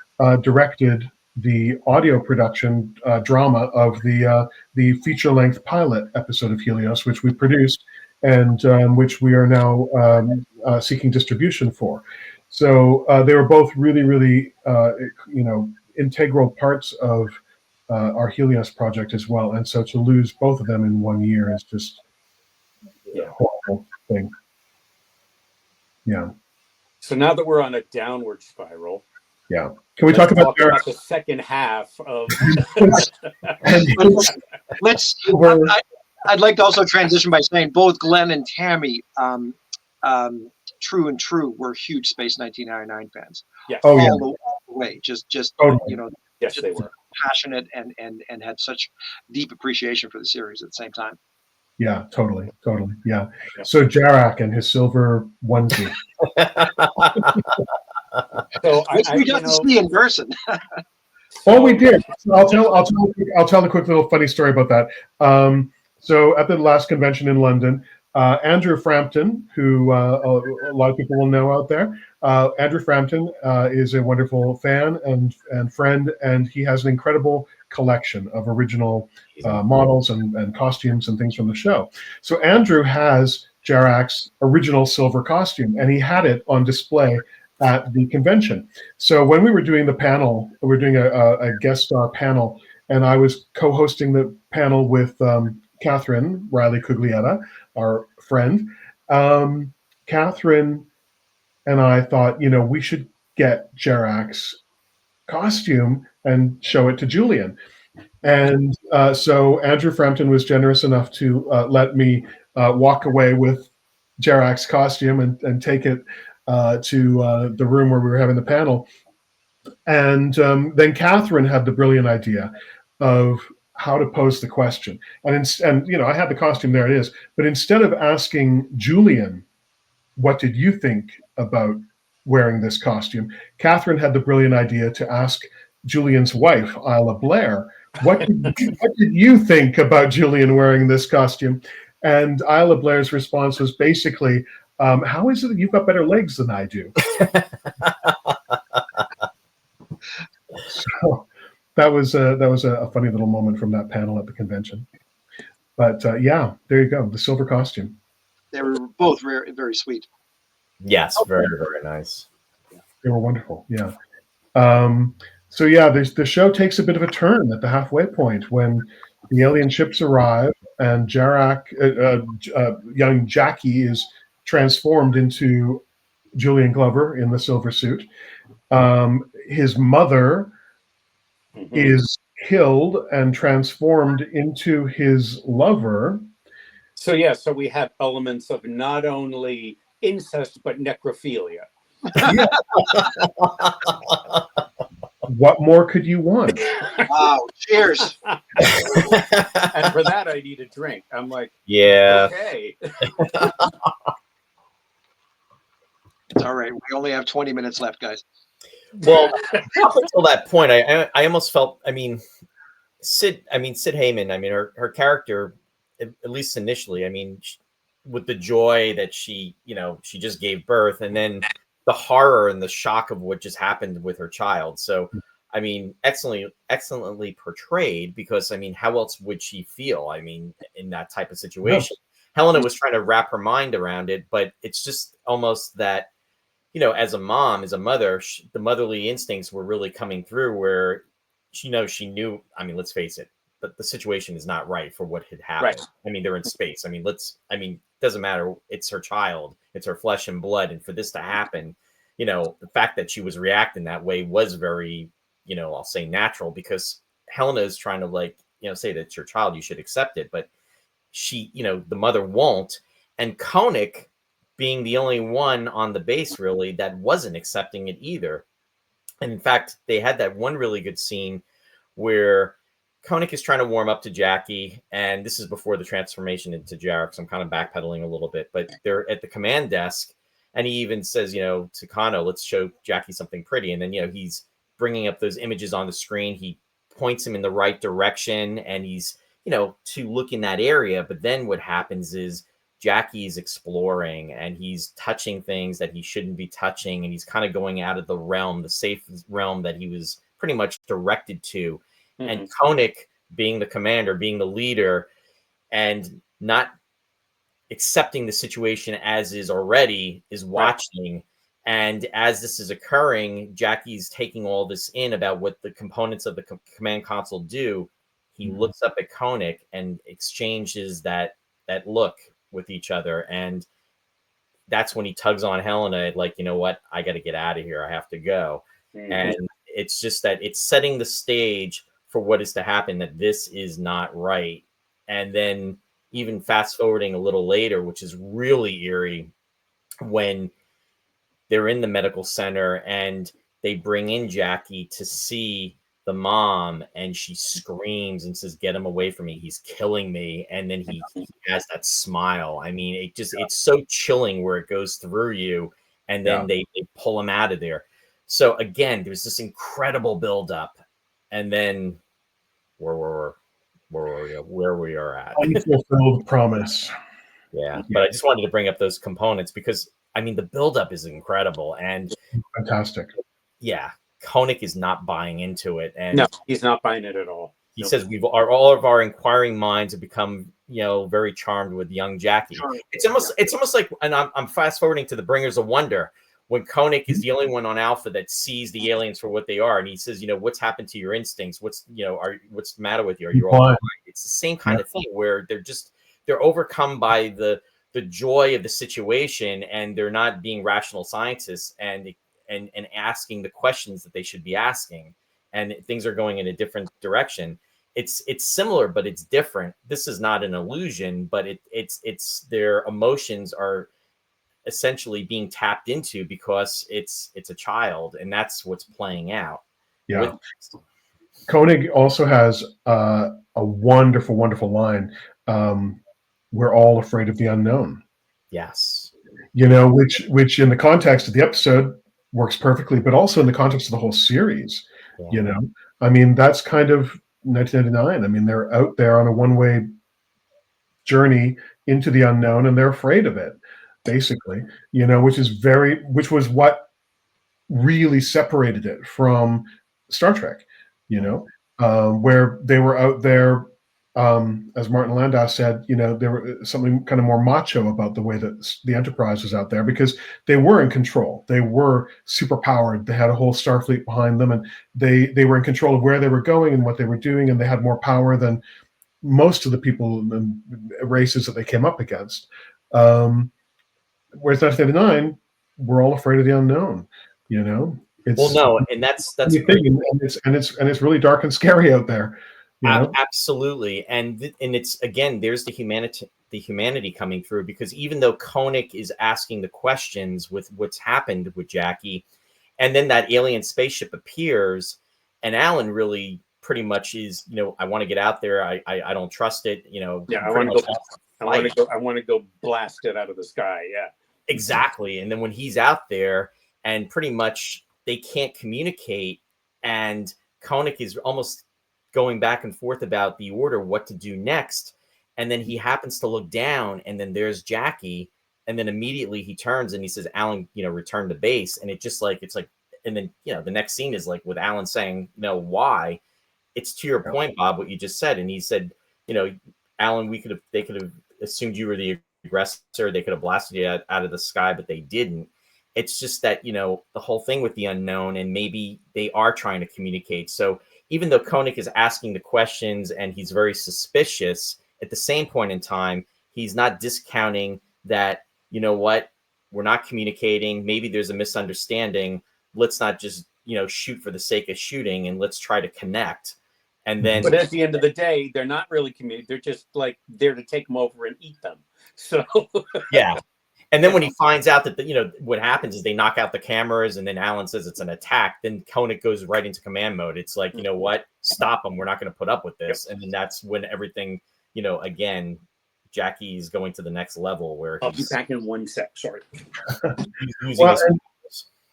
Speaker 3: directed the audio production drama of the feature-length pilot episode of Helios, which we produced and which we are now seeking distribution for. So they were both really, really, integral parts of our Helios project as well. And so to lose both of them in 1 year is just a horrible thing. Yeah.
Speaker 4: So now that we're on a downward spiral,
Speaker 3: yeah, can we talk about
Speaker 4: the second half of?
Speaker 1: I'd like to also transition by saying both Glenn and Tammy, True and True, were huge Space 1999 fans.
Speaker 4: Yes.
Speaker 3: Oh, yeah.
Speaker 1: All the way, just
Speaker 3: totally.
Speaker 4: Yes,
Speaker 1: just
Speaker 4: they were
Speaker 1: passionate and had such deep appreciation for the series at the same time.
Speaker 3: Yeah, totally. Yeah. So Jarak and his silver onesie.
Speaker 4: So
Speaker 1: we got to see in person.
Speaker 3: Oh, we did. So I'll tell a quick little funny story about that. So at the last convention in London, Andrew Frampton, who a lot of people will know out there, Andrew Frampton is a wonderful fan and friend, and he has an incredible collection of original models and costumes and things from the show. So Andrew has Jarak's original silver costume, and he had it on display at the convention. So when we were doing the panel, we were doing a guest star panel, and I was co-hosting the panel with Catherine Riley Cuglietta, our friend. Catherine and I thought, we should get Jarak's costume and show it to Julian. And so Andrew Frampton was generous enough to let me walk away with Jarak's costume and take it to the room where we were having the panel. And then Catherine had the brilliant idea of how to pose the question. And I had the costume, there it is. But instead of asking Julian, what did you think about wearing this costume? Catherine had the brilliant idea to ask Julian's wife, Isla Blair, what did you think about Julian wearing this costume? And Isla Blair's response was basically, how is it that you've got better legs than I do? So that was a funny little moment from that panel at the convention. But there you go, the silver costume.
Speaker 1: They were both very, very sweet.
Speaker 2: Yes, very, very nice.
Speaker 3: They were wonderful. Yeah. So the show takes a bit of a turn at the halfway point when the alien ships arrive and Jarak, young Jackie, is transformed into Julian Glover in the silver suit. His mother is killed and transformed into his lover.
Speaker 4: So we have elements of not only incest but necrophilia.
Speaker 3: Yeah. What more could you want?
Speaker 1: Wow! Cheers.
Speaker 4: And for that, I need a drink. I'm like, okay.
Speaker 1: It's all right. We only have 20 minutes left, guys.
Speaker 2: Well, up until that point, I almost felt. Sid Heyman. Her character, at least initially. With the joy that she just gave birth, and then the horror and the shock of what just happened with her child. So, excellently portrayed, because how else would she feel? In that type of situation, Helena was trying to wrap her mind around it, but it's just almost that, as a mom, as a mother, the motherly instincts were really coming through, where she knew. Let's face it, but the situation is not right for what had happened. Right. They're in space. Doesn't matter. It's her child. It's her flesh and blood. And for this to happen, the fact that she was reacting that way was very, I'll say natural, because Helena is trying to say that it's your child, you should accept it. But she, the mother won't. And Koenig, being the only one on the base really that wasn't accepting it either. And in fact, they had that one really good scene where Koenig is trying to warm up to Jackie, and this is before the transformation into Jarak, so I'm kind of backpedaling a little bit, but they're at the command desk, and he even says, to Kano, let's show Jackie something pretty. And then, he's bringing up those images on the screen. He points him in the right direction, and he's, to look in that area. But then what happens is Jackie's exploring, and he's touching things that he shouldn't be touching, and he's kind of going out of the realm, the safe realm that he was pretty much directed to. And Koenig, being the commander, being the leader, and not accepting the situation as is already, is watching. And as this is occurring, Jackie's taking all this in about what the components of the command console do. He looks up at Koenig and exchanges that look with each other. And that's when he tugs on Helena, like, you know what, I got to get out of here. I have to go. And it's just that it's setting the stage for what is to happen, that this is not right. And then even fast forwarding a little later, which is really eerie, when they're in the medical center and they bring in Jackie to see the mom, and she screams and says, "Get him away from me. He's killing me." And then he has that smile. I mean, it's so chilling where it goes through you. And then they pull him out of there. So again, there's this incredible buildup. And then where we are at.
Speaker 3: Unfulfilled promise.
Speaker 2: Yeah. But I just wanted to bring up those components because, I mean, the buildup is incredible. And
Speaker 3: fantastic.
Speaker 2: Yeah. Koenig is not buying into it. And
Speaker 4: no, he's not buying it at all.
Speaker 2: He says all of our inquiring minds have become, very charmed with young Jackie. It's almost like, and I'm fast forwarding to the Bringers of Wonder, when Koenig is the only one on Alpha that sees the aliens for what they are, and he says, what's happened to your instincts? What's the matter with you? Are you all right? It's the same kind of thing where they're overcome by the joy of the situation, and they're not being rational scientists and asking the questions that they should be asking, and things are going in a different direction. It's similar, but it's different. This is not an illusion, but it's their emotions are essentially being tapped into because it's a child, and that's what's playing out.
Speaker 3: Yeah. Koenig also has a wonderful, wonderful line. We're all afraid of the unknown.
Speaker 2: Yes.
Speaker 3: Which in the context of the episode works perfectly, but also in the context of the whole series.
Speaker 2: Yeah.
Speaker 3: I mean, that's kind of 1999. I mean, they're out there on a one-way journey into the unknown, and they're afraid of it, basically, which was what really separated it from Star Trek, where they were out there, as Martin Landau said, there was something kind of more macho about the way that the Enterprise was out there, because they were in control. They were super powered. They had a whole Starfleet behind them, and they were in control of where they were going and what they were doing, and they had more power than most of the people and races that they came up against. Whereas 1999, we're all afraid of the unknown.
Speaker 2: And that's
Speaker 3: the thing, and it's really dark and scary out there.
Speaker 2: Absolutely, and it's, again, there's the humanity coming through, because even though Koenig is asking the questions with what's happened with Jackie, and then that alien spaceship appears, and Alan really pretty much is, I want to get out there. I don't trust it.
Speaker 4: I want to go blast it out of the sky. Yeah,
Speaker 2: exactly. And then when he's out there, and pretty much they can't communicate, and Koenig is almost going back and forth about the order, what to do next. And then he happens to look down, and then there's Jackie. And then immediately he turns and he says, "Alan, return to base." And it's like, and then, the next scene is like with Alan saying, why? It's to your point, Bob, what you just said. And he said, Alan, they could have assumed you were the aggressor. They could have blasted you out of the sky, but they didn't. It's just that, the whole thing with the unknown, and maybe they are trying to communicate. So even though Koenig is asking the questions and he's very suspicious, at the same point in time, he's not discounting that, what, we're not communicating. Maybe there's a misunderstanding. Let's not just, shoot for the sake of shooting, and let's try to connect. And then,
Speaker 4: but at the end of the day, they're not really communicating. They're just like there to take them over and eat them. So
Speaker 2: yeah. And then when he finds out that, what happens is they knock out the cameras, and then Alan says it's an attack, then Koenig goes right into command mode. It's like, what? Stop them. We're not going to put up with this. And then that's when everything, again, Jackie's going to the next level where
Speaker 4: I'll be back in 1 sec. Sorry.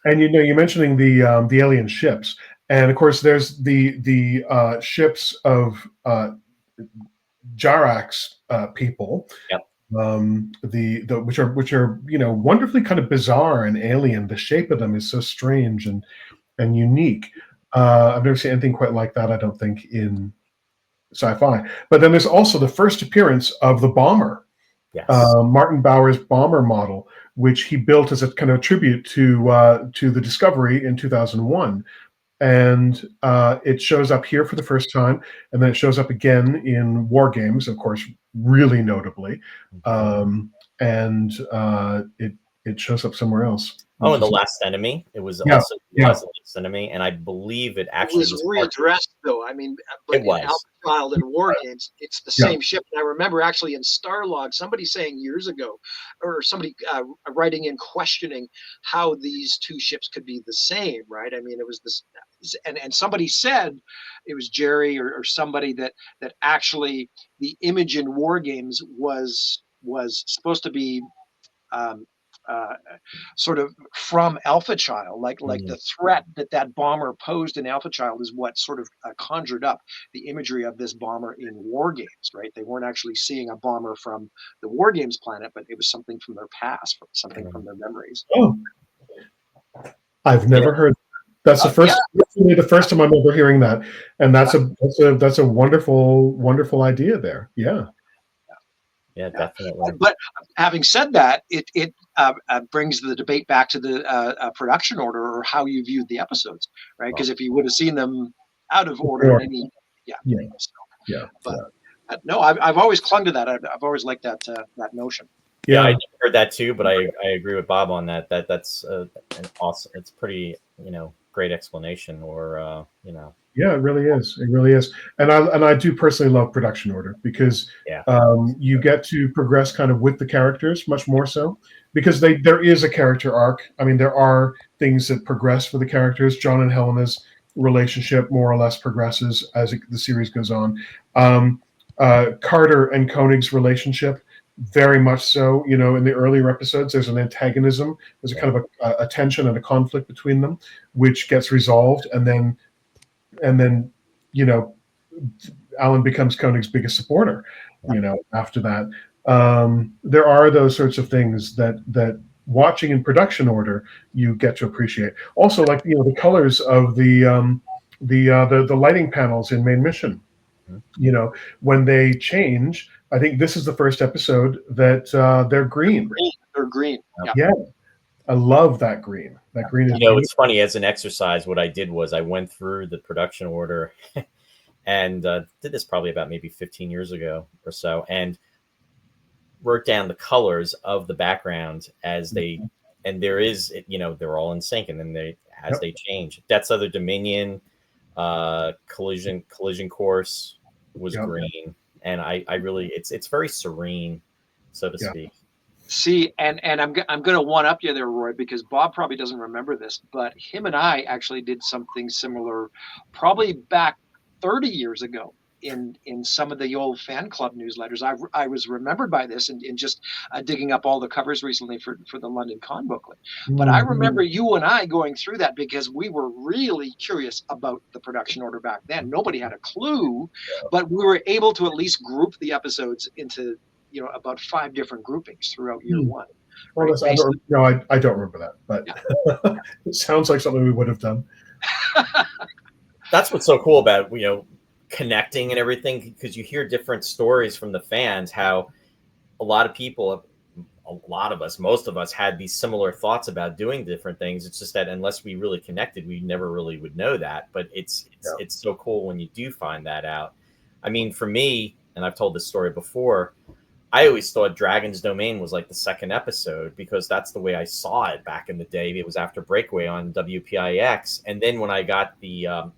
Speaker 3: You're mentioning the alien ships. And of course, there's the ships of Jarak's people.
Speaker 2: Yep.
Speaker 3: Which are wonderfully kind of bizarre and alien. The shape of them is so strange and unique. I've never seen anything quite like that, I don't think, in sci-fi. But then there's also the first appearance of the bomber.
Speaker 2: Yes.
Speaker 3: Martin Bauer's bomber model, which he built as a kind of tribute to the Discovery in 2001. And it shows up here for the first time, and then it shows up again in War Games, of course, really notably, and it shows up somewhere else.
Speaker 2: Oh, and The Last Enemy. It was also The Last Enemy, and I believe it actually
Speaker 1: was readdressed, though. I mean, but
Speaker 2: it was.
Speaker 1: In Alpha Child and War Games, it's the same ship. And I remember actually in Starlog, somebody saying years ago, or somebody writing in questioning how these two ships could be the same, right? I mean, it was this, and somebody said, it was Jerry or somebody that actually the image in War Games was supposed to be sort of from Alpha Child, like the threat that bomber posed in Alpha Child is what sort of conjured up the imagery of this bomber in War Games, right? They weren't actually seeing a bomber from the War Games planet, but it was something from their past, something from their memories.
Speaker 3: Oh, I've never heard. That's the first. The first time I'm ever hearing that, and that's a wonderful idea there.
Speaker 2: Yeah, definitely.
Speaker 1: But having said that, it brings the debate back to the production order or how you viewed the episodes, right? Because if you would have seen them out of order, no, I've always clung to that. I've always liked that notion.
Speaker 2: Yeah, I heard that too, but I agree with Bob on that. That's an awesome. It's pretty great explanation, or
Speaker 3: Yeah, it really is. It really is. And I do personally love production order because you get to progress kind of with the characters much more so, because there is a character arc. I mean, there are things that progress for the characters. John and Helena's relationship more or less progresses as the series goes on. Carter and Koenig's relationship, very much so. In the earlier episodes, there's an antagonism. There's a kind of a tension and a conflict between them, which gets resolved, and then Alan becomes Koenig's biggest supporter. After that, there are those sorts of things that watching in production order you get to appreciate. Also, like the colors of the lighting panels in Main Mission. When they change, I think this is the first episode that they're green.
Speaker 1: They're green.
Speaker 3: Yeah. I love that green. That green is
Speaker 2: it's funny, as an exercise, what I did was I went through the production order and did this probably about maybe 15 years ago or so, and wrote down the colors of the background as they, and there is, they're all in sync, and then they change. Depths of the Dominion, collision course was green, and I really, it's very serene, so to speak.
Speaker 1: See, and I'm going to one up you there, Roy, because Bob probably doesn't remember this, but him and I actually did something similar probably back 30 years ago in some of the old fan club newsletters. I was remembered by this and just digging up all the covers recently for the London Con booklet. But I remember you and I going through that because we were really curious about the production order back then. Nobody had a clue, but we were able to at least group the episodes into about 5 different groupings throughout year one.
Speaker 3: Well, I don't remember that, but it sounds like something we would have done.
Speaker 2: That's what's so cool about connecting and everything, because you hear different stories from the fans, how a lot of us, most of us had these similar thoughts about doing different things. It's just that unless we really connected, we never really would know that. But it's so cool when you do find that out. I mean, for me, and I've told this story before, I always thought Dragon's Domain was like the second episode, because that's the way I saw it back in the day. It was after Breakaway on WPIX, and then when I got the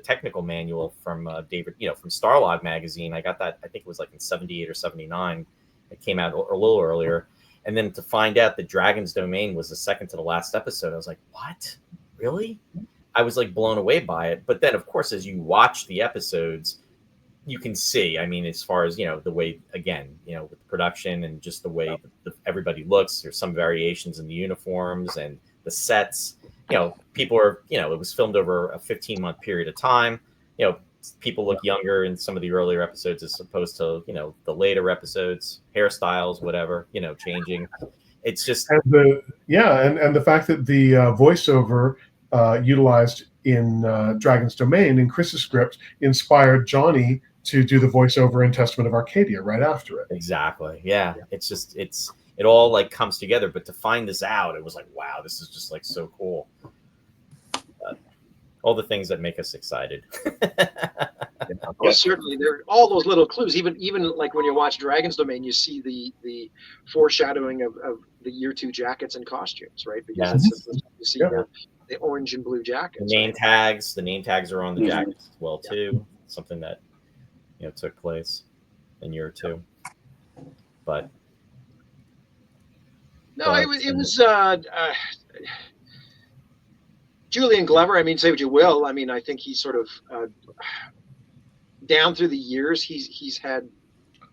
Speaker 2: technical manual from David, from Starlog magazine, I got that. I think it was like in '78 or '79. It came out a little earlier, and then to find out that Dragon's Domain was the second to the last episode, I was like, "What? Really?" I was like blown away by it. But then, of course, as you watch the episodes, you can see, I mean, as far as, the way, again, with the production and just the way everybody looks, there's some variations in the uniforms and the sets, people are, it was filmed over a 15-month period of time. People look younger in some of the earlier episodes as opposed to, the later episodes, hairstyles, whatever, changing. It's just.
Speaker 3: And the fact that the voiceover utilized in Dragon's Domain in Chris's script inspired Johnny to do the voiceover in Testament of Arcadia right after it.
Speaker 2: Exactly. Yeah. It's just, it all like comes together. But to find this out, it was like, wow, this is just like so cool. All the things that make us excited.
Speaker 1: Well, certainly there are all those little clues. Even like when you watch Dragon's Domain, you see the foreshadowing of the year 2 jackets and costumes, right? Because you see the orange and blue jackets.
Speaker 2: The name tags. The name tags are on the jackets as well too. Something that took place in year 2. But
Speaker 1: no, it was Julian Glover. I mean, say what you will. I mean, I think he's sort of down through the years, he's had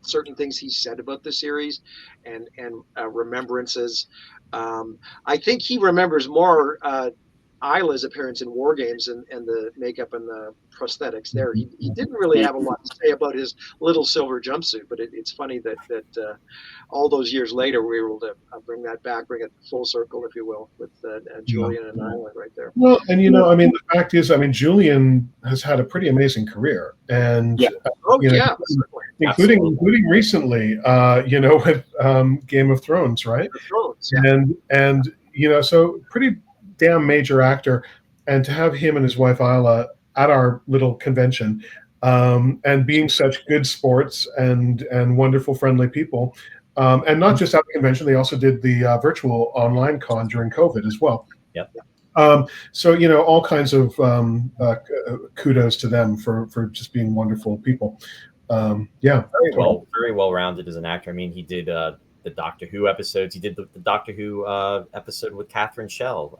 Speaker 1: certain things he said about the series and remembrances. I think he remembers more Isla's appearance in War Games and the makeup and the prosthetics there. He didn't really have a lot to say about his little silver jumpsuit, but it's funny that all those years later we were able to bring that back, bring it full circle, if you will, with Julian and Isla right there.
Speaker 3: Well, and I mean, the fact is, I mean, Julian has had a pretty amazing career, and including recently, with Game of Thrones, right? And so pretty damn major actor, and to have him and his wife Isla at our little convention, and being such good sports and wonderful, friendly people, and not just at the convention, they also did the virtual online con during COVID as well.
Speaker 2: Yep.
Speaker 3: So all kinds of kudos to them for just being wonderful people.
Speaker 2: Very well rounded as an actor. I mean, he did the Doctor Who episodes. He did the Doctor Who episode with Catherine Schell.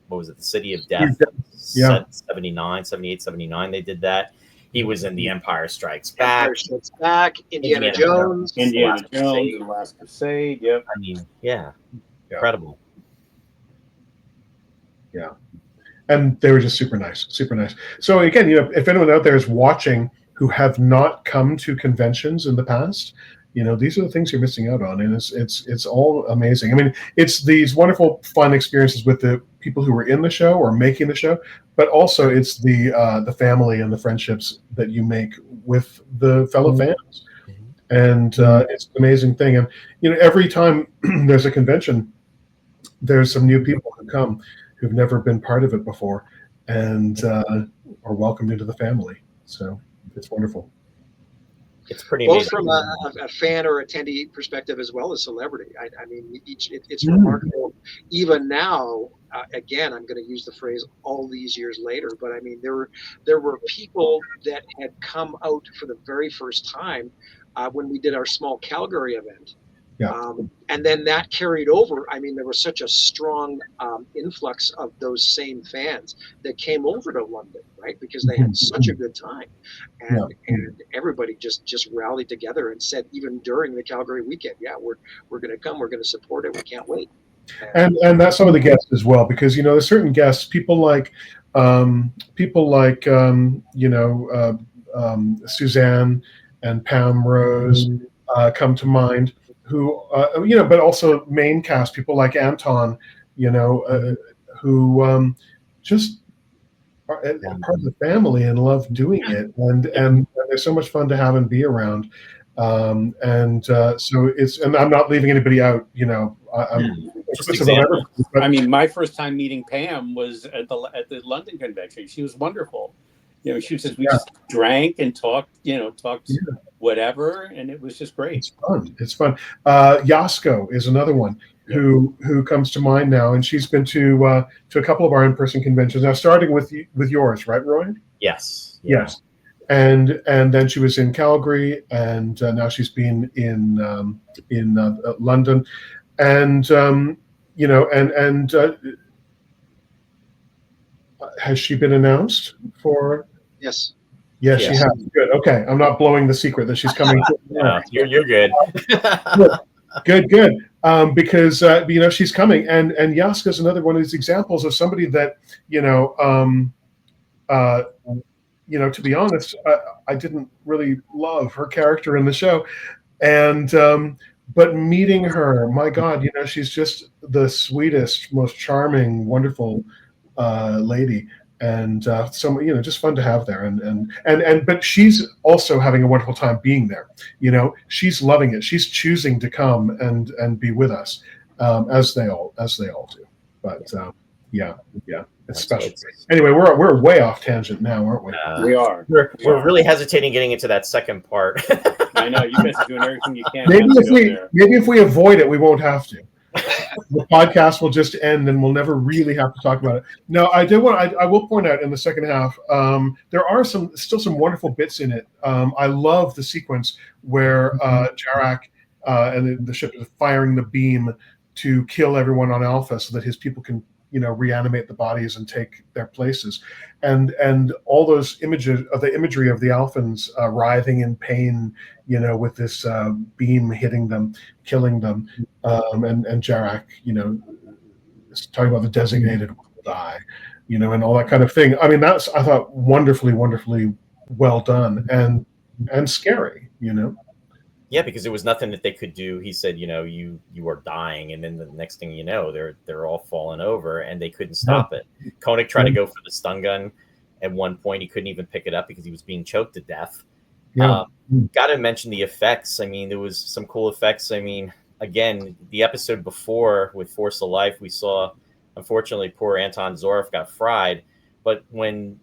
Speaker 2: What was it? The City of Death. 78, 79. They did that. He was in The Empire Strikes Back.
Speaker 1: Indiana Jones.
Speaker 4: The Last Crusade. Yep.
Speaker 2: I mean, incredible.
Speaker 3: Yeah. And they were just super nice. So again, if anyone out there is watching who have not come to conventions in the past, these are the things you're missing out on, and it's all amazing. I mean, it's these wonderful, fun experiences with the people who were in the show or making the show, but also it's the family and the friendships that you make with the fellow fans, and it's an amazing thing. And every time there's a convention, there's some new people who come who've never been part of it before, and are welcomed into the family. So it's wonderful.
Speaker 2: It's pretty
Speaker 1: both
Speaker 2: amazing.
Speaker 1: From a fan or attendee perspective as well as celebrity. I mean, it's remarkable. Even now, again, I'm going to use the phrase "all these years later," but I mean, there were people that had come out for the very first time when we did our small Calgary event.
Speaker 3: Yeah.
Speaker 1: And then that carried over. I mean, there was such a strong influx of those same fans that came over to London, right? Because they had such a good time, and everybody just rallied together and said, even during the Calgary weekend, we're going to come, we're going to support it, we can't wait.
Speaker 3: And that's some of the guests as well, because there's certain guests, people like Suzanne and Pam Rose come to mind. Who but also main cast people like Anton, who just are part of the family and love doing it, and they're so much fun to have and be around. So it's, and I'm not leaving anybody out. I'm
Speaker 4: but I mean, my first time meeting Pam was at the London convention. She was wonderful. She says we just drank and talked, whatever, and it was just great.
Speaker 3: It's fun. Yasko is another one who comes to mind now, and she's been to a couple of our in-person conventions now, starting with yours, right, Roy?
Speaker 2: Yes.
Speaker 3: Yes. And then she was in Calgary, and now she's been in London, and has she been announced for?
Speaker 1: Yes.
Speaker 3: Yes, she has. Good. Okay, I'm not blowing the secret that she's coming.
Speaker 2: No, you're good.
Speaker 3: Good. Because she's coming, and Yaska is another one of these examples of somebody that to be honest, I didn't really love her character in the show, and but meeting her, my God, she's just the sweetest, most charming, wonderful lady. and some, just fun to have there. And but she's also having a wonderful time being there. She's loving it. She's choosing to come and be with us, as they all do. But yeah, it's special. Anyway, we're way off tangent now, aren't we?
Speaker 4: We are.
Speaker 2: We're really hesitating getting into that second part.
Speaker 4: I know you guys are doing everything you can.
Speaker 3: Maybe if we avoid it, we won't have to. The podcast will just end, and we'll never really have to talk about it. No, I will point out in the second half, there are still some wonderful bits in it. I love the sequence where Jarek and the ship is firing the beam to kill everyone on Alpha, so that his people can reanimate the bodies and take their places, and all those images of the imagery of the Alphans writhing in pain, with this beam hitting them, killing them, and Jarek, talking about the designated will die, and all that kind of thing. I mean, that's, I thought, wonderfully well done and scary,
Speaker 2: Yeah, because there was nothing that they could do. He said, you are dying, and then the next thing you know, they're all falling over, and they couldn't stop it. Koenig tried to go for the stun gun. At one point, he couldn't even pick it up because he was being choked to death. Got to mention the effects. I mean, there was some cool effects. I mean, again, the episode before with Force of Life, we saw, unfortunately, poor Anton Zorov got fried. But when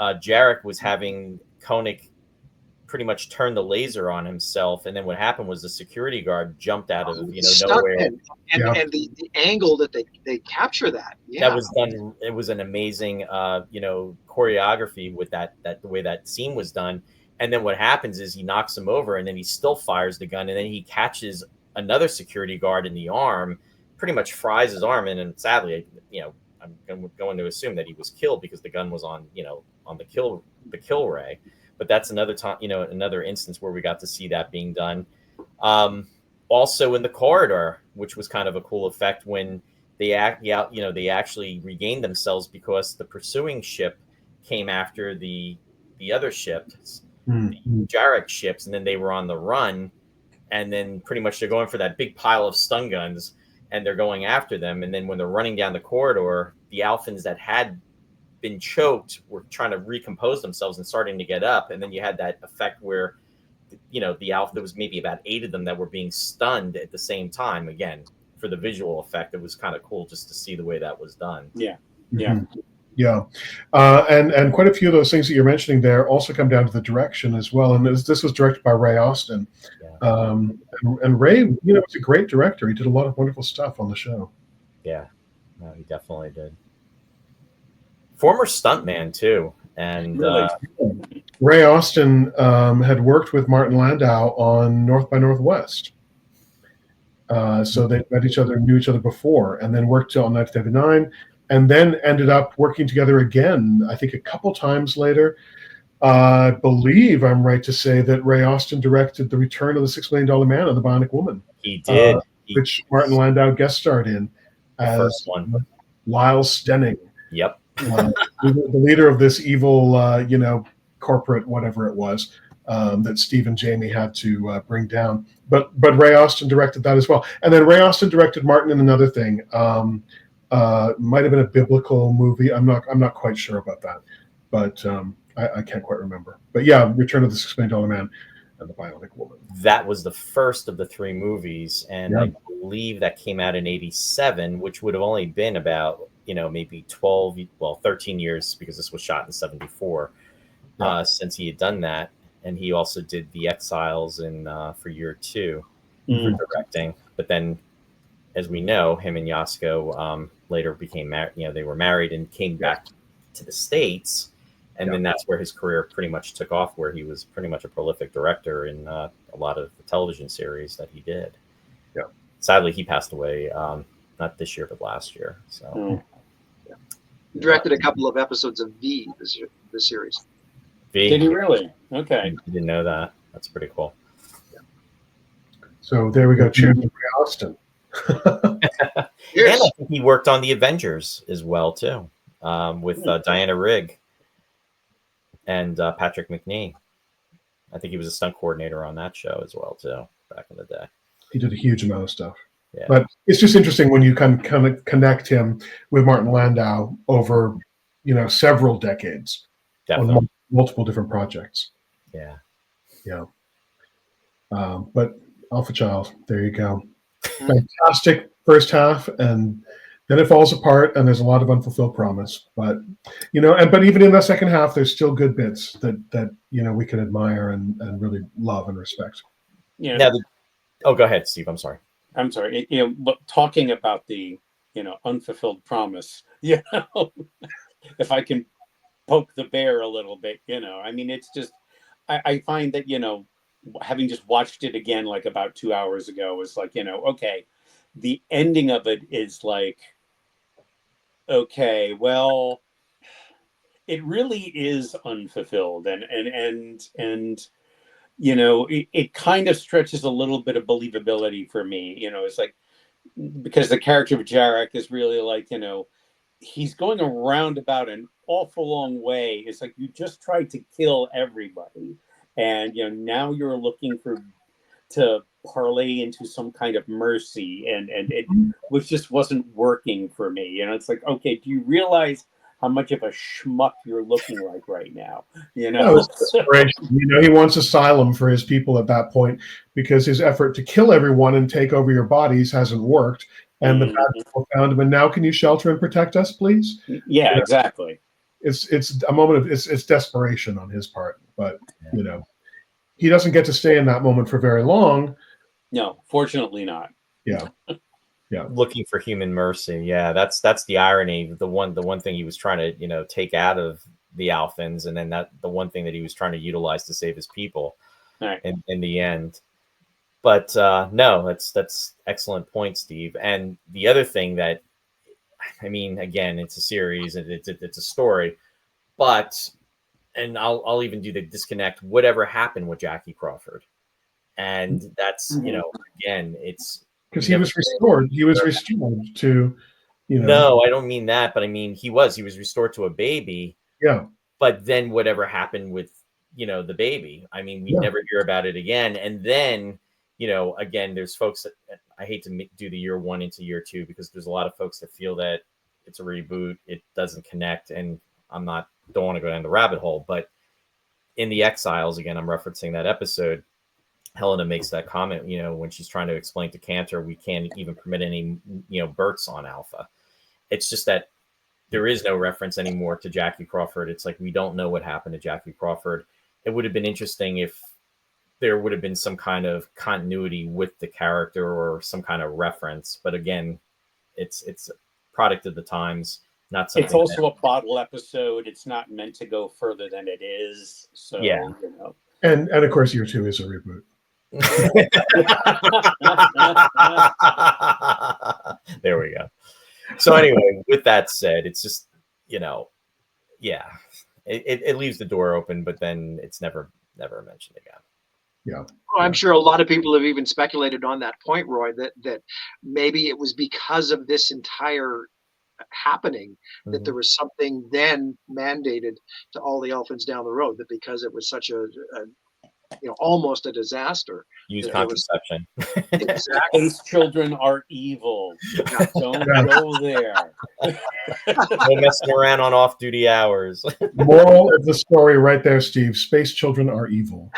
Speaker 2: Jarek was having Koenig pretty much turned the laser on himself, and then what happened was the security guard jumped out of nowhere,
Speaker 1: and the angle that they capture that
Speaker 2: was done. It was an amazing choreography with that the way that scene was done. And then what happens is he knocks him over, and then he still fires the gun, and then he catches another security guard in the arm, pretty much fries his arm, and sadly, I'm going to assume that he was killed because the gun was on the kill ray. But that's another time, another instance where we got to see that being done. Also in the corridor, which was kind of a cool effect when they actually regained themselves because the pursuing ship came after the other ships, the Jarek ships, and then they were on the run, and then pretty much they're going for that big pile of stun guns, and they're going after them. And then when they're running down the corridor, the Alphans that had been choked were trying to recompose themselves and starting to get up, and then you had that effect where the Alpha, there was maybe about 8 of them that were being stunned at the same time. Again, for the visual effect, it was kind of cool just to see the way that was done.
Speaker 3: And quite a few of those things that you're mentioning there also come down to the direction as well. And this was directed by Ray Austin. And Ray, was a great director. He did a lot of wonderful stuff on the show.
Speaker 2: Yeah, no, he definitely did. Former stuntman too, and
Speaker 3: really? Ray Austin had worked with Martin Landau on North by Northwest, so they met each other, knew each other before, and then worked on 1999, and then ended up working together again. I think a couple times later. I believe I'm right to say that Ray Austin directed The Return of the $6 Million Man and The Bionic Woman.
Speaker 2: He did,
Speaker 3: which Martin Landau guest starred in as Lyle Stenning.
Speaker 2: Yep.
Speaker 3: The leader of this evil, corporate, whatever it was, that Steve and Jamie had to bring down. But Ray Austin directed that as well. And then Ray Austin directed Martin in another thing. Might have been a biblical movie. I'm not quite sure about that. But I can't quite remember. But yeah, Return of the $6 Million Man and The Bionic Woman.
Speaker 2: That was the first of the 3 movies. And I believe that came out in 1987, which would have only been about maybe 13 years, because this was shot in 1974, since he had done that. And he also did The Exiles for year 2 for directing. But then, as we know, him and Yasko later became married. They were married and came back to the States. And then that's where his career pretty much took off, where he was pretty much a prolific director in a lot of the television series that he did.
Speaker 3: Yeah.
Speaker 2: Sadly, he passed away, not this year, but last year. So.
Speaker 1: He directed a couple of episodes of V, the series.
Speaker 2: V?
Speaker 4: Did he really? Okay.
Speaker 2: I didn't know that. That's pretty cool.
Speaker 3: Yeah. So there we go. Cheers to Ray Austin.
Speaker 2: And I think he worked on the Avengers as well, too, with Diana Rigg and Patrick McNee. I think he was a stunt coordinator on that show as well, too, back in the day.
Speaker 3: He did a huge amount of stuff.
Speaker 2: Yeah.
Speaker 3: But it's just interesting when you kind of connect him with Martin Landau over several decades
Speaker 2: Definitely.
Speaker 3: on multiple different projects.
Speaker 2: Yeah.
Speaker 3: Yeah. But Alpha Child, there you go. Fantastic first half, and then it falls apart, and there's a lot of unfulfilled promise. But but even in the second half, there's still good bits that we can admire and really love and respect.
Speaker 4: Yeah.
Speaker 2: Now, go ahead, Steve. I'm sorry.
Speaker 4: I'm sorry. But talking about the unfulfilled promise, if I can poke the bear a little bit, I mean, it's just I find that having just watched it again like about 2 hours ago was like okay, the ending of it is like, okay, well, it really is unfulfilled, and it kind of stretches a little bit of believability for me. It's like, because the character of Jarek is really like, he's going around about an awful long way. It's like, you just tried to kill everybody, and now you're looking to parlay into some kind of mercy, and it just wasn't working for me. It's like, okay, do you realize how much of a schmuck you're looking like right now?
Speaker 3: No, he wants asylum for his people at that point, because his effort to kill everyone and take over your bodies hasn't worked, and the bad people found him. And now, can you shelter and protect us, please?
Speaker 4: Yeah, exactly.
Speaker 3: It's a moment of it's desperation on his part, but he doesn't get to stay in that moment for very long.
Speaker 4: No, fortunately not.
Speaker 3: Yeah.
Speaker 2: Looking for human mercy. Yeah, that's the irony. The one thing he was trying to take out of the Alphans, and then the one thing that he was trying to utilize to save his people.
Speaker 4: Right.
Speaker 2: In the end. But no, that's excellent point, Steve. And the other thing that, I mean, again, it's a series and it's a story, but, and I'll even do the disconnect. Whatever happened with Jackie Crawford, and that's again, it's
Speaker 3: because he was restored. He was restored to,
Speaker 2: No, I don't mean that, but I mean he was restored to a baby.
Speaker 3: Yeah.
Speaker 2: But then whatever happened with the baby? I mean, we never hear about it again. And then again, there's folks that I hate to do the year 1 into year 2, because there's a lot of folks that feel that it's a reboot, it doesn't connect, and don't want to go down the rabbit hole. But in The Exiles, again, I'm referencing that episode, Helena makes that comment, when she's trying to explain to Cantor, we can't even permit any, births on Alpha. It's just that there is no reference anymore to Jackie Crawford. It's like, we don't know what happened to Jackie Crawford. It would have been interesting if there would have been some kind of continuity with the character or some kind of reference. But again, it's a product of the times, not something.
Speaker 4: It's also a bottle episode. It's not meant to go further than it is. So
Speaker 2: yeah.
Speaker 3: And of course, year 2 is a reboot.
Speaker 2: There we go. So anyway, with that said, it's just, yeah, it leaves the door open, but then it's never mentioned again.
Speaker 3: Yeah.
Speaker 1: Well, I'm sure a lot of people have even speculated on that point, Roy, that maybe it was because of this entire happening that there was something then mandated to all the Alphans down the road, that because it was such a almost a disaster.
Speaker 2: Use contraception.
Speaker 1: Exactly.
Speaker 4: Space children are evil. Don't go there.
Speaker 2: No messing around on off-duty hours.
Speaker 3: Moral of the story right there, Steve. Space children are evil.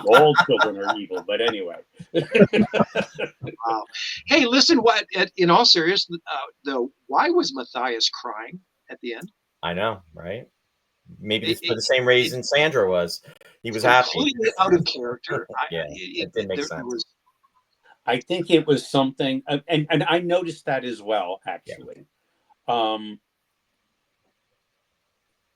Speaker 4: All children are evil, but anyway.
Speaker 1: Wow. Hey, listen, in all seriousness, why was Matthias crying at the end?
Speaker 2: I know, right? Maybe for the same reason Sandra was. He was happy.
Speaker 1: Completely out of character.
Speaker 2: It didn't make sense.
Speaker 4: I think it was something, and I noticed that as well, actually. Yeah.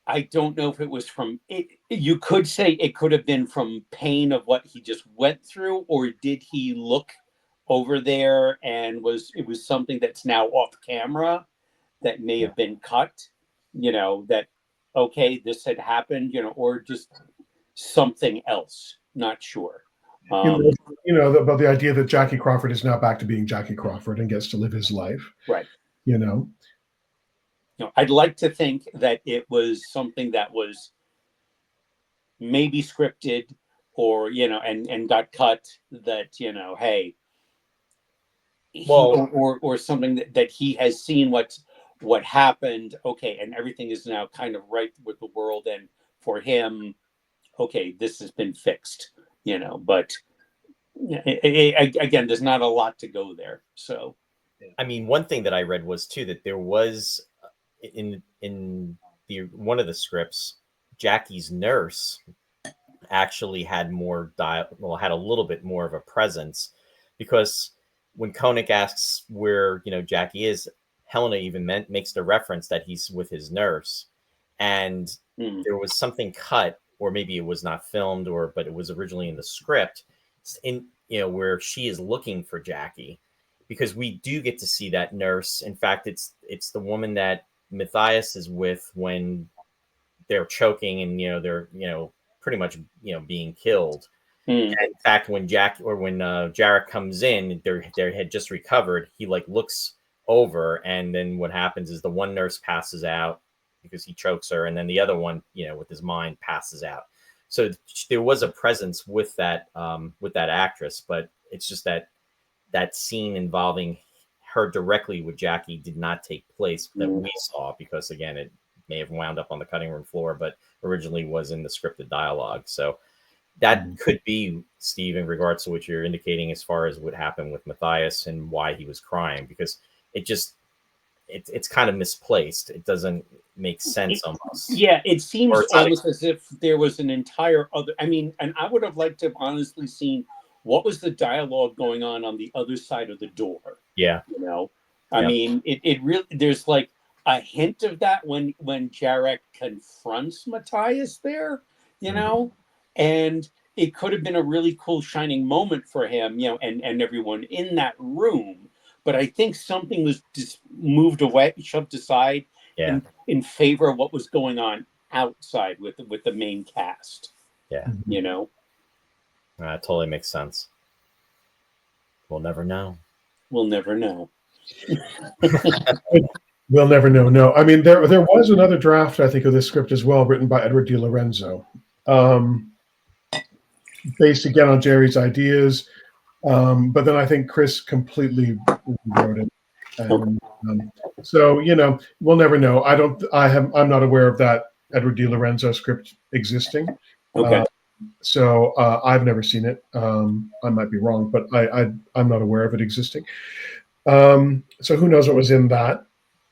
Speaker 4: I don't know if it was from it. You could say it could have been from pain of what he just went through, or did he look over there and it was something that's now off camera that may have been cut, that, okay, this had happened, or just something else. Not sure.
Speaker 3: About the idea that Jackie Crawford is now back to being Jackie Crawford and gets to live his life.
Speaker 4: Right. I'd like to think that it was something that was maybe scripted or, and got cut, that, hey, or something that he has seen what happened, okay, and everything is now kind of right with the world, and for him, okay, this has been fixed, but again, there's not a lot to go there. So
Speaker 2: I mean, one thing that I read was too that there was in the one of the scripts, Jackie's nurse actually had had a little bit more of a presence, because when Koenig asks where Jackie is, Helena even makes the reference that he's with his nurse, and there was something cut, or maybe it was not filmed, but it was originally in the script, in where she is looking for Jackie, because we do get to see that nurse. In fact, it's the woman that Matthias is with when they're choking and they're pretty much being killed. And in fact, when Jarek comes in, they had just recovered. He looks over, and then what happens is the one nurse passes out because he chokes her, and then the other one, with his mind, passes out. So there was a presence with that actress, but it's just that scene involving her directly with Jackie did not take place that we saw, because again, it may have wound up on the cutting room floor, but originally was in the scripted dialogue. So that could be, Steve, in regards to what you're indicating as far as what happened with Matthias and why he was crying, because it's kind of misplaced. It doesn't make sense almost.
Speaker 4: Yeah, it seems almost as if there was an entire other. I mean, and I would have liked to have honestly seen what was the dialogue going on the other side of the door.
Speaker 2: Yeah,
Speaker 4: I mean, it really, there's like a hint of that when Jarek confronts Matthias there, and it could have been a really cool shining moment for him, and everyone in that room. But I think something was just moved away, shoved aside, in favor of what was going on outside with the main cast.
Speaker 2: Yeah, that totally makes sense. We'll never know.
Speaker 4: We'll never know.
Speaker 3: We'll never know. No, I mean there was another draft, I think, of this script as well, written by Edward De Lorenzo, based again on Jerry's ideas, but then I think Chris completely wrote it. And, so we'll never know. I'm not aware of that Edward De Lorenzo script existing.
Speaker 4: Okay.
Speaker 3: So I've never seen it. I might be wrong, but I'm not aware of it existing. So who knows what was in that?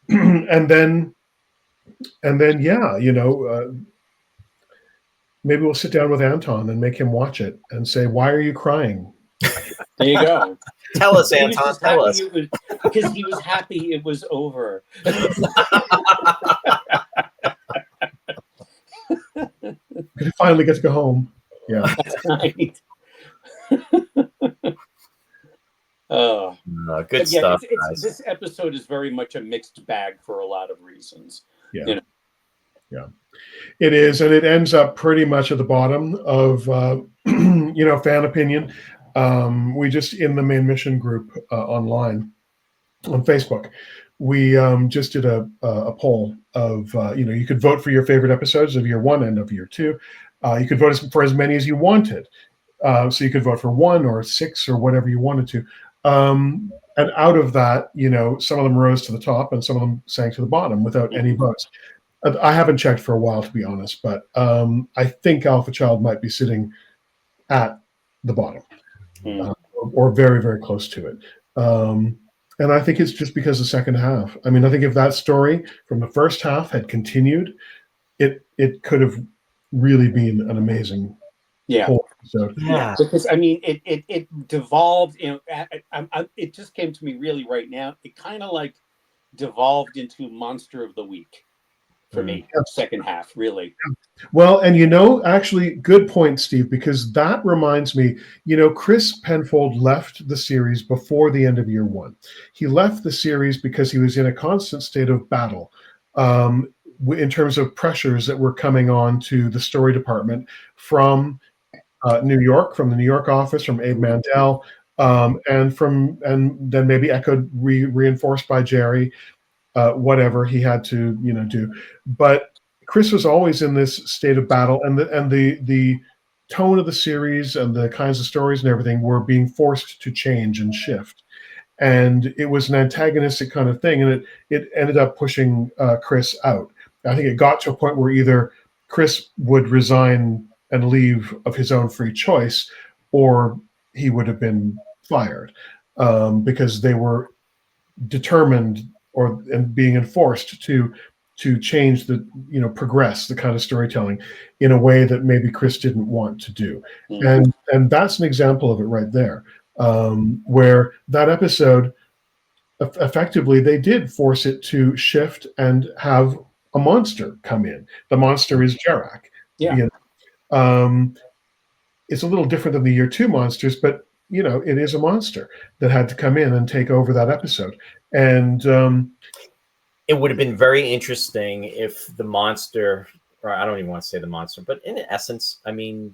Speaker 3: and then maybe we'll sit down with Anton and make him watch it and say, why are you crying?
Speaker 4: There you go.
Speaker 2: Tell us, Anton. Tell us.
Speaker 4: Because he was happy it was over.
Speaker 3: He finally gets to go home. Yeah.
Speaker 4: That's right.
Speaker 2: Good stuff.
Speaker 4: This episode is very much a mixed bag for a lot of reasons.
Speaker 3: Yeah. Yeah. It is, and it ends up pretty much at the bottom of fan opinion. We just, in the main mission group online on Facebook, we just did a poll of you could vote for your favorite episodes of year 1 and of year 2. You could vote for as many as you wanted, so you could vote for 1 or 6 or whatever you wanted to. And out of that, some of them rose to the top and some of them sank to the bottom without any votes. I haven't checked for a while, to be honest, but I think Alpha Child might be sitting at the bottom, or very, very close to it. And I think it's just because the second half. I mean, I think if that story from the first half had continued, it could have really been an amazing whole episode.
Speaker 4: Yeah, because I mean, it devolved. It just came to me really right now. It kind of like devolved into Monster of the Week for me. Second half, really.
Speaker 3: Well, and actually, good point, Steve, because that reminds me, Chris Penfold left the series before the end of year 1. He left the series because he was in a constant state of battle in terms of pressures that were coming on to the story department from New York, from the New York office, from Abe Mandel, and then maybe echoed, reinforced by Jerry, whatever he had to do. But Chris was always in this state of battle, and the tone of the series and the kinds of stories and everything were being forced to change and shift. and it was an antagonistic kind of thing, and it ended up pushing Chris out. I think it got to a point where either Chris would resign and leave of his own free choice, or he would have been fired, because they were determined and being enforced to change progress the kind of storytelling in a way that maybe Chris didn't want to do. And that's an example of it right there, where that episode, effectively, they did force it to shift and have a monster come in. The monster is Jarak.
Speaker 4: Yeah.
Speaker 3: It's a little different than the Year 2 monsters, but it is a monster that had to come in and take over that episode. And
Speaker 2: it would have been very interesting if the monster, or I don't even want to say the monster, but in essence, I mean,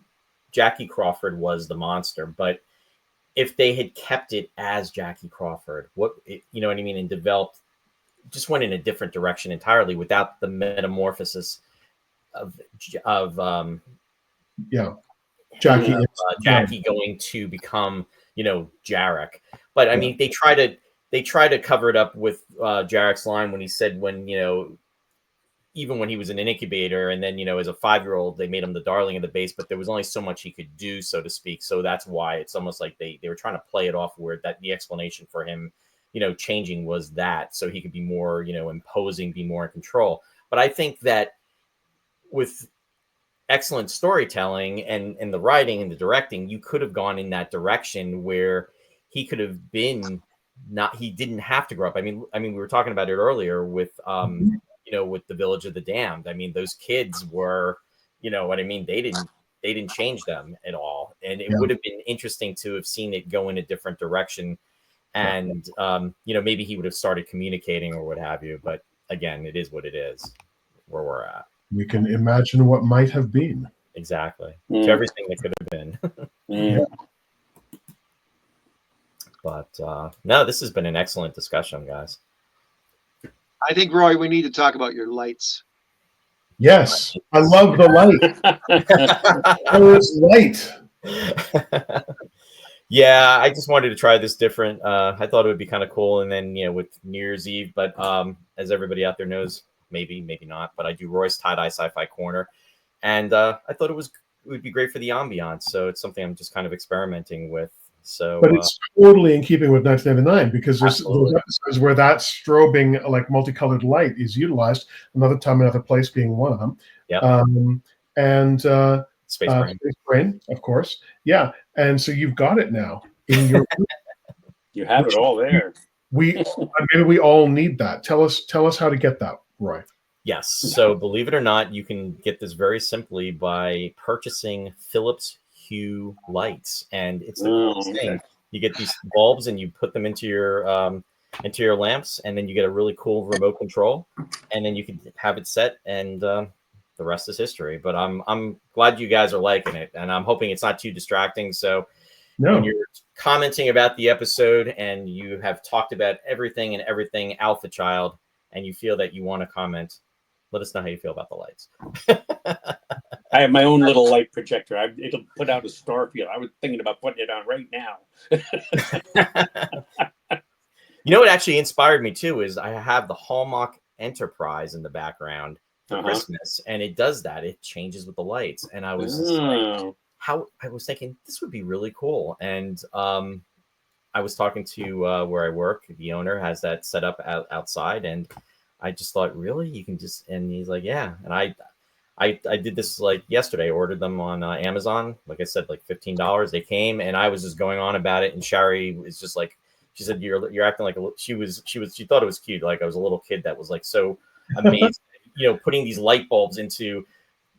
Speaker 2: Jackie Crawford was the monster, but if they had kept it as Jackie Crawford, you know what I mean, and developed, just went in a different direction entirely without the metamorphosis of Jackie going to become, Jarak. But I mean, they try to cover it up with Jarek's line when he said, even when he was in an incubator, and then, as a 5-year-old, they made him the darling of the base, but there was only so much he could do, so to speak. So that's why it's almost like they were trying to play it off where that the explanation for him, changing was that, so he could be more, imposing, be more in control. But I think that with excellent storytelling and the writing and the directing, you could have gone in that direction where he could have been he didn't have to grow up. I mean, we were talking about it earlier with, with the Village of the Damned. I mean, those kids were, what I mean? They didn't change them at all. And it would have been interesting to have seen it go in a different direction. And, maybe he would have started communicating or what have you. But again, it is what it is, where we're at.
Speaker 3: We can imagine what might have been.
Speaker 2: Exactly. To everything that could have been. But no, this has been an excellent discussion, guys.
Speaker 1: I think, Roy, we need to talk about your lights.
Speaker 3: Yes, I love the light. Oh, it's light.
Speaker 2: Yeah, I just wanted to try this different. I thought it would be kind of cool, and then with New Year's Eve. But as everybody out there knows, maybe not. But I do Roy's Tie-Dye Sci-Fi Corner, and I thought it would be great for the ambiance. So it's something I'm just kind of experimenting with. So,
Speaker 3: but it's totally in keeping with 1999, because there's those episodes where that strobing, like multicolored light, is utilized. Another Time, Another Place being one of them.
Speaker 2: Yeah.
Speaker 3: And
Speaker 2: Space
Speaker 3: Brain, of course. Yeah. And so you've got it now in your.
Speaker 4: You have it all there.
Speaker 3: Maybe we all need that. Tell us how to get that, Roy.
Speaker 2: Yes. So believe it or not, you can get this very simply by purchasing Philips Hue lights, and it's the coolest thing. You get these bulbs and you put them into your lamps, and then you get a really cool remote control, and then you can have it set, and the rest is history. But I'm glad you guys are liking it, and I'm hoping it's not too distracting. So when you're commenting about the episode and you have talked about everything Alpha Child, and you feel that you want to comment, let us know how you feel about the lights.
Speaker 4: I have my own little light projector. It'll put out a star field. I was thinking about putting it on right now.
Speaker 2: What actually inspired me too is I have the Hallmark Enterprise in the background for Christmas, and it does that. It changes with the lights, and I was I was thinking this would be really cool. And I was talking to where I work. The owner has that set up outside, and I just thought, really, you can just, and he's like, yeah. And I did this like yesterday, ordered them on Amazon. Like I said, like $15. They came, and I was just going on about it. And Shari was just like, she said, you're acting like she thought it was cute. Like I was a little kid that was like so amazed, putting these light bulbs into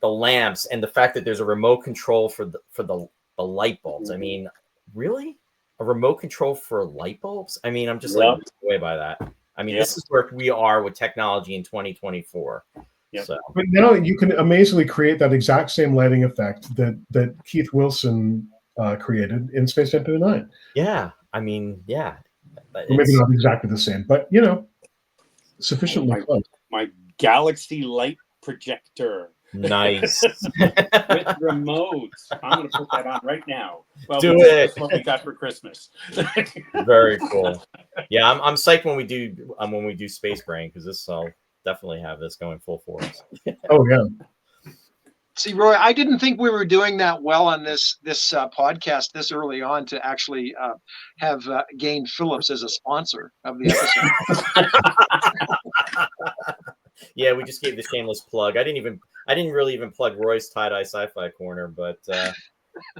Speaker 2: the lamps, and the fact that there's a remote control for the light bulbs. I mean, really, a remote control for light bulbs? I mean, I'm just like blown away by that. I mean, this is where we are with technology in 2024.
Speaker 4: Yep.
Speaker 2: So.
Speaker 3: But now you can amazingly create that exact same lighting effect that Keith Wilson created in Space 9.
Speaker 2: Yeah, I mean, yeah.
Speaker 3: Well, maybe not exactly the same, but sufficiently close.
Speaker 4: My Galaxy light projector.
Speaker 2: Nice.
Speaker 4: With remotes. I'm going to put that on right now. Well,
Speaker 2: Do it.
Speaker 4: That's what we got for Christmas.
Speaker 2: Very cool. Yeah, I'm psyched when we do Space Brain, because this I'll definitely have this going full force.
Speaker 3: Oh yeah.
Speaker 1: See, Roy, I didn't think we were doing that well on this podcast this early on to actually have gained Phillips as a sponsor of the episode.
Speaker 2: Yeah, we just gave the shameless plug. I didn't really even plug Roy's tie-dye sci-fi corner, but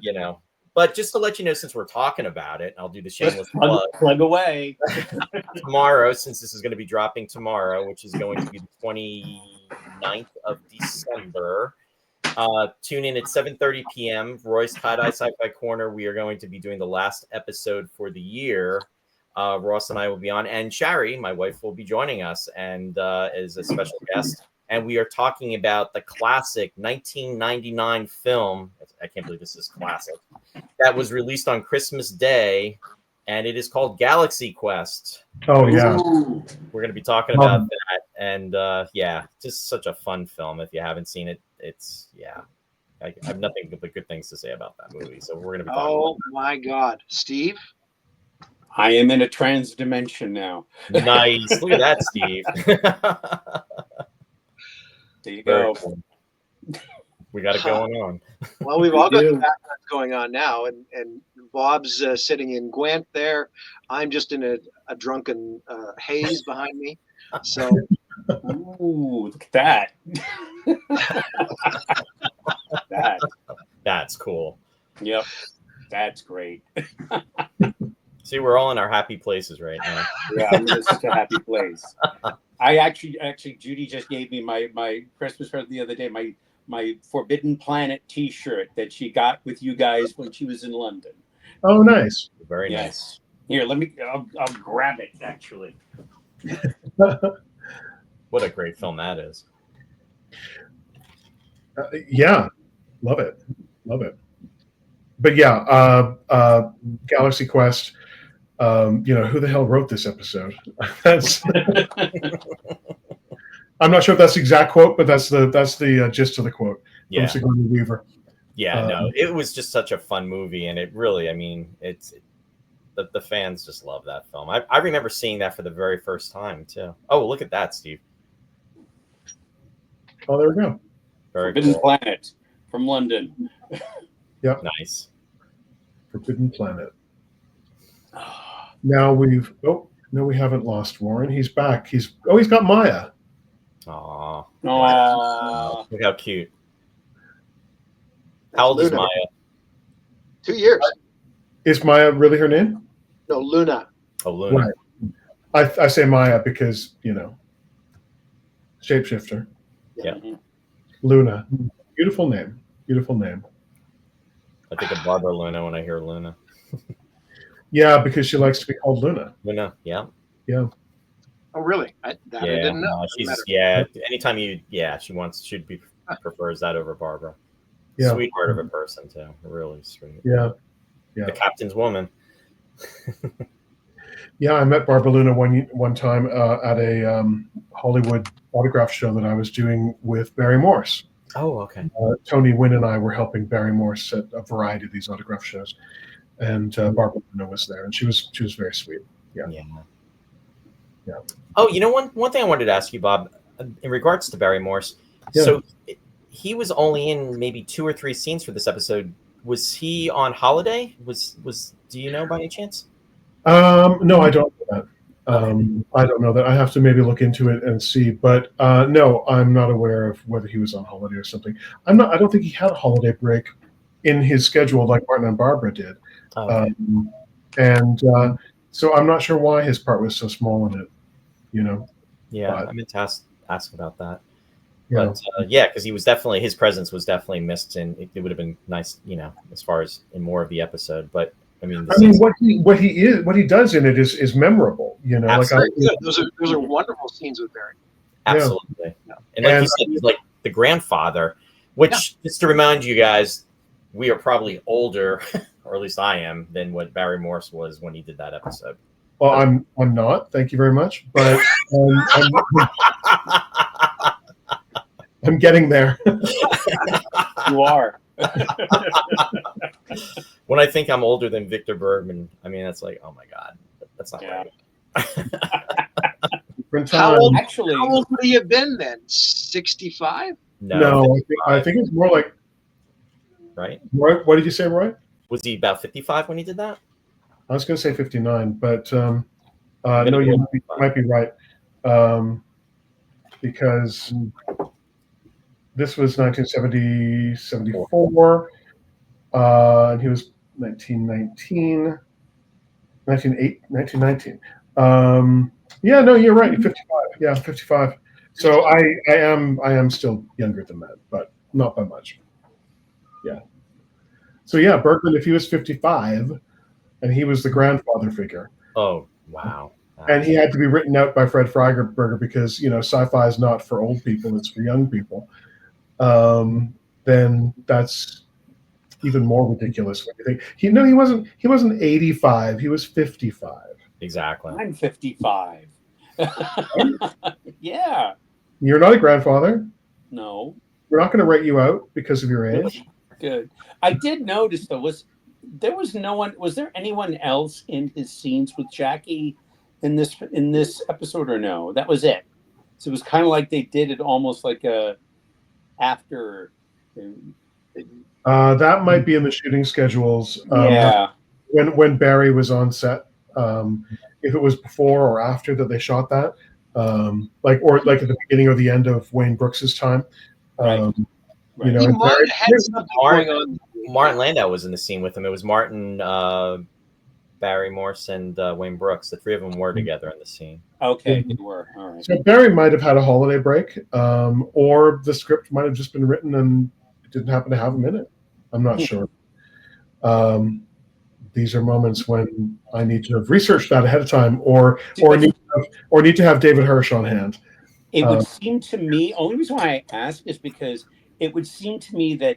Speaker 2: you know. But just to let you know, since we're talking about it, I'll do the shameless plug.
Speaker 4: Plug away.
Speaker 2: Tomorrow, since this is going to be dropping tomorrow, which is going to be the 29th of December. Tune in at 7:30 p.m. Roy's Tie-Dye Sci-Fi Corner. We are going to be doing the last episode for the year. Ross and I will be on, and Shari, my wife, will be joining us and as a special guest. And we are talking about the classic 1999 film. I can't believe this is classic. That was released on Christmas Day, and it is called Galaxy Quest.
Speaker 3: Oh yeah.
Speaker 2: We're going to be talking about that, and yeah, just such a fun film. If you haven't seen it, it's I have nothing but good things to say about that movie. So we're going to be talking.
Speaker 1: Oh my God, Steve!
Speaker 4: I am in a trans dimension now.
Speaker 2: Nice. Look at that, Steve.
Speaker 4: There you go.
Speaker 2: Cool. We got it going on.
Speaker 1: Well, we've all got the backgrounds going on now, and Bob's sitting in Gwent there. I'm just in a drunken haze behind me. So,
Speaker 4: ooh, look at that.
Speaker 2: That's cool.
Speaker 4: Yep, that's great.
Speaker 2: See, we're all in our happy places right now.
Speaker 4: Yeah, I'm in such a happy place. I actually, Judy just gave me my Christmas present the other day. My Forbidden Planet T-shirt that she got with you guys when she was in London.
Speaker 3: Oh, nice.
Speaker 2: Very nice.
Speaker 4: Here, I'll grab it actually.
Speaker 2: What a great film that is.
Speaker 3: Yeah, love it. But yeah, Galaxy Quest. Who the hell wrote this episode? That's. I'm not sure if that's the exact quote, but that's the gist of the quote from Sigourney Weaver.
Speaker 2: Yeah, no, it was just such a fun movie, and it really, I mean, the fans just love that film. I remember seeing that for the very first time too. Oh, look at that, Steve.
Speaker 3: Oh, there we go.
Speaker 2: Very
Speaker 4: Forbidden
Speaker 2: cool.
Speaker 4: Planet from London.
Speaker 3: Yep.
Speaker 2: Nice.
Speaker 3: Forbidden Planet. Now we haven't lost Warren. He's back. He's got Maya.
Speaker 2: Aww.
Speaker 4: Aww.
Speaker 2: Look how cute. How old is Maya?
Speaker 1: 2 years.
Speaker 3: Is Maya really her name?
Speaker 1: No, Luna.
Speaker 2: Oh, Luna.
Speaker 3: Right. I say Maya because, shapeshifter.
Speaker 2: Yeah.
Speaker 3: Luna. Beautiful name.
Speaker 2: I think of Barbara Luna when I hear Luna.
Speaker 3: Yeah, because she likes to be called Luna.
Speaker 2: Luna, yeah.
Speaker 3: Yeah.
Speaker 1: Oh, really? I didn't know.
Speaker 2: Anytime she prefers that over Barbara.
Speaker 3: Yeah.
Speaker 2: Sweetheart of a person too. Really sweet.
Speaker 3: Yeah.
Speaker 2: The captain's woman.
Speaker 3: Yeah, I met Barbara Luna one time at a Hollywood autograph show that I was doing with Barry Morse.
Speaker 2: Oh, okay.
Speaker 3: Tony Wynn and I were helping Barry Morse at a variety of these autograph shows, and Barbara Luna was there, and she was very sweet. Yeah.
Speaker 2: Oh, one thing I wanted to ask you, Bob, in regards to Barry Morse. Yeah. So he was only in maybe 2 or 3 scenes for this episode. Was he on holiday? Do you know by any chance?
Speaker 3: No, I don't know that. I don't know that. I have to maybe look into it and see. But no, I'm not aware of whether he was on holiday or something. I don't think he had a holiday break in his schedule like Martin and Barbara did. Okay. So I'm not sure why his part was so small in it.
Speaker 2: Yeah, I meant to ask about that. Yeah. But because his presence was definitely missed, and it would have been nice, as far as in more of the episode. But
Speaker 3: what he does in it is memorable.
Speaker 1: Absolutely. Those are wonderful scenes with Barry.
Speaker 2: Absolutely. Yeah. And like you said, he's like the grandfather, which just to remind you guys, we are probably older, or at least I am, than what Barry Morse was when he did that episode.
Speaker 3: Well, I'm not. Thank you very much. But I'm getting there.
Speaker 4: You are.
Speaker 2: When I think I'm older than Victor Bergman, I mean, that's like, oh my God, that's not right.
Speaker 1: How old would he have been then? 65?
Speaker 3: No, I think it's more like.
Speaker 2: Right.
Speaker 3: Roy, what did you say, Roy?
Speaker 2: Was he about 55 when he did that?
Speaker 3: I was going to say 59, but no, you might be right. Because this was 1970, 74, and he was 1919. Yeah, no, you're right. 55. Yeah, 55. So I am still younger than that, but not by much. Yeah. So yeah, Bergman, if he was 55, and he was the grandfather figure.
Speaker 2: Oh wow!
Speaker 3: And he had to be written out by Fred Freiberger because sci-fi is not for old people; it's for young people. Then that's even more ridiculous. What do you think? He wasn't 85. He was 55.
Speaker 2: Exactly.
Speaker 4: I'm 55. Yeah.
Speaker 3: You're not a grandfather.
Speaker 4: No.
Speaker 3: We're not going to write you out because of your age.
Speaker 4: Good. I did notice though, was there anyone else in his scenes with Jackie in this episode or no? That was it. So it was kind of like they did it almost like a after.
Speaker 3: That might be in the shooting schedules.
Speaker 4: Yeah.
Speaker 3: When Barry was on set, if it was before or after that they shot that, like at the beginning or the end of Wayne Brooks's time.
Speaker 4: Right.
Speaker 1: He might have had something going on.
Speaker 2: Martin Landau was in the scene with him. It was Martin, Barry Morse, and Wayne Brooks. The three of them were together in the scene.
Speaker 4: Okay, they were. All right.
Speaker 3: So Barry might have had a holiday break, or the script might have just been written and it didn't happen to have him in it. I'm not sure. These are moments when I need to have researched that ahead of time, or need to have David Hirsch on hand.
Speaker 4: It would seem to me. Only reason why I ask is because it would seem to me that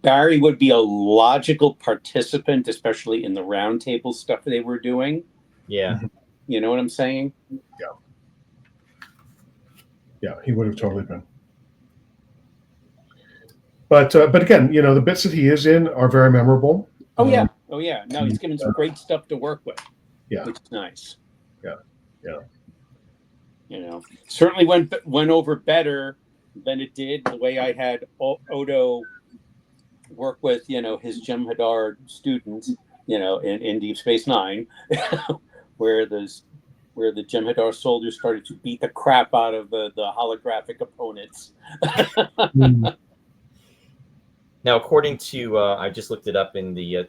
Speaker 4: Barry would be a logical participant, especially in the roundtable stuff they were doing.
Speaker 2: Yeah.
Speaker 4: You know what I'm saying?
Speaker 3: Yeah. Yeah, he would have totally been. But again, the bits that he is in are very memorable.
Speaker 4: Oh yeah. No, he's given some great stuff to work with.
Speaker 3: Yeah.
Speaker 4: Which is nice.
Speaker 3: Yeah.
Speaker 4: Certainly went over better than it did the way I had Odo work with, his Jem'Hadar students, in Deep Space Nine, where the Jem'Hadar soldiers started to beat the crap out of the holographic opponents.
Speaker 2: Now, according to, I just looked it up in the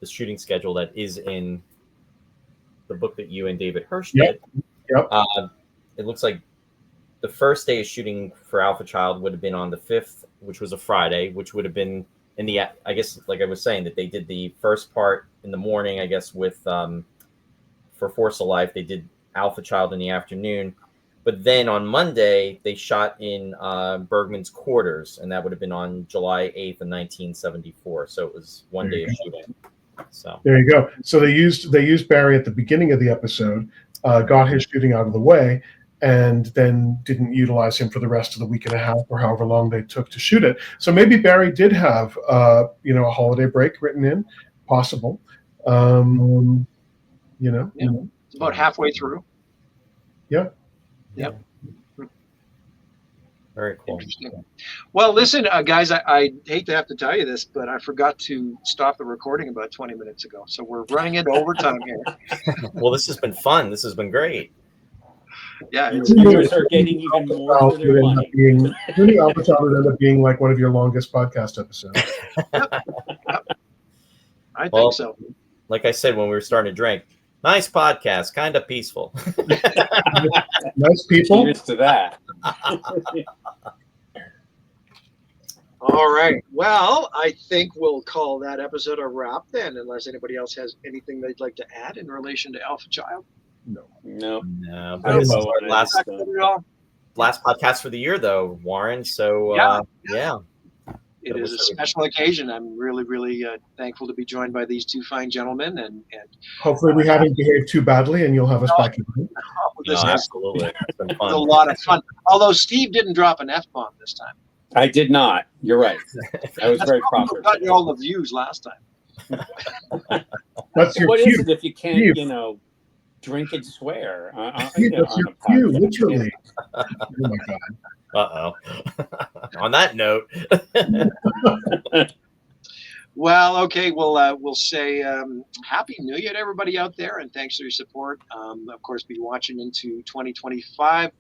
Speaker 2: shooting schedule that is in the book that you and David Hirsch did.
Speaker 3: Yep.
Speaker 2: It looks like the first day of shooting for Alpha Child would have been on the 5th, which was a Friday, which would have been in the, I guess, like I was saying, that they did the first part in the morning, I guess, with, for Force of Life, they did Alpha Child in the afternoon. But then on Monday, they shot in Bergman's quarters, and that would have been on July 8th of 1974. So it was one day of shooting. So
Speaker 3: there you go. So they used Barry at the beginning of the episode, got his shooting out of the way, and then didn't utilize him for the rest of the week and a half or however long they took to shoot it. So maybe Barry did have a holiday break written in, possible.
Speaker 1: It's about halfway through.
Speaker 3: Yeah.
Speaker 1: Yep.
Speaker 2: Very cool.
Speaker 1: Interesting. Well, listen, guys, I hate to have to tell you this, but I forgot to stop the recording about 20 minutes ago. So we're running into overtime here.
Speaker 2: Well, this has been fun. This has been great.
Speaker 1: Yeah.
Speaker 4: Viewers are getting even more for their money.
Speaker 3: Alpha Child would end up being like one of your longest podcast episodes.
Speaker 1: Yep. I think so.
Speaker 2: Like I said when we were starting to drink, nice podcast, kind of peaceful.
Speaker 3: Nice people.
Speaker 4: Cheers to that.
Speaker 1: All right. Well, I think we'll call that episode a wrap then, unless anybody else has anything they'd like to add in relation to Alpha Child.
Speaker 4: No.
Speaker 2: But this is our last podcast for the year, though, Warren. So, yeah.
Speaker 1: It is a special occasion. I'm really, really thankful to be joined by these two fine gentlemen, and
Speaker 3: hopefully we haven't behaved too badly, and you'll have us back again.
Speaker 2: Absolutely, it's been fun.
Speaker 1: It was a lot of fun. Although Steve didn't drop an F-bomb this time.
Speaker 4: I did not. You're right. I was very proper.
Speaker 1: Got all the views last time.
Speaker 3: That's your
Speaker 4: what
Speaker 3: cue.
Speaker 4: is it if you can't, drink and swear?
Speaker 3: That's your cue, literally. Oh my God.
Speaker 2: On that note.
Speaker 1: Well, okay, we'll say Happy New Year to everybody out there, and thanks for your support. Of course, be watching into 2025.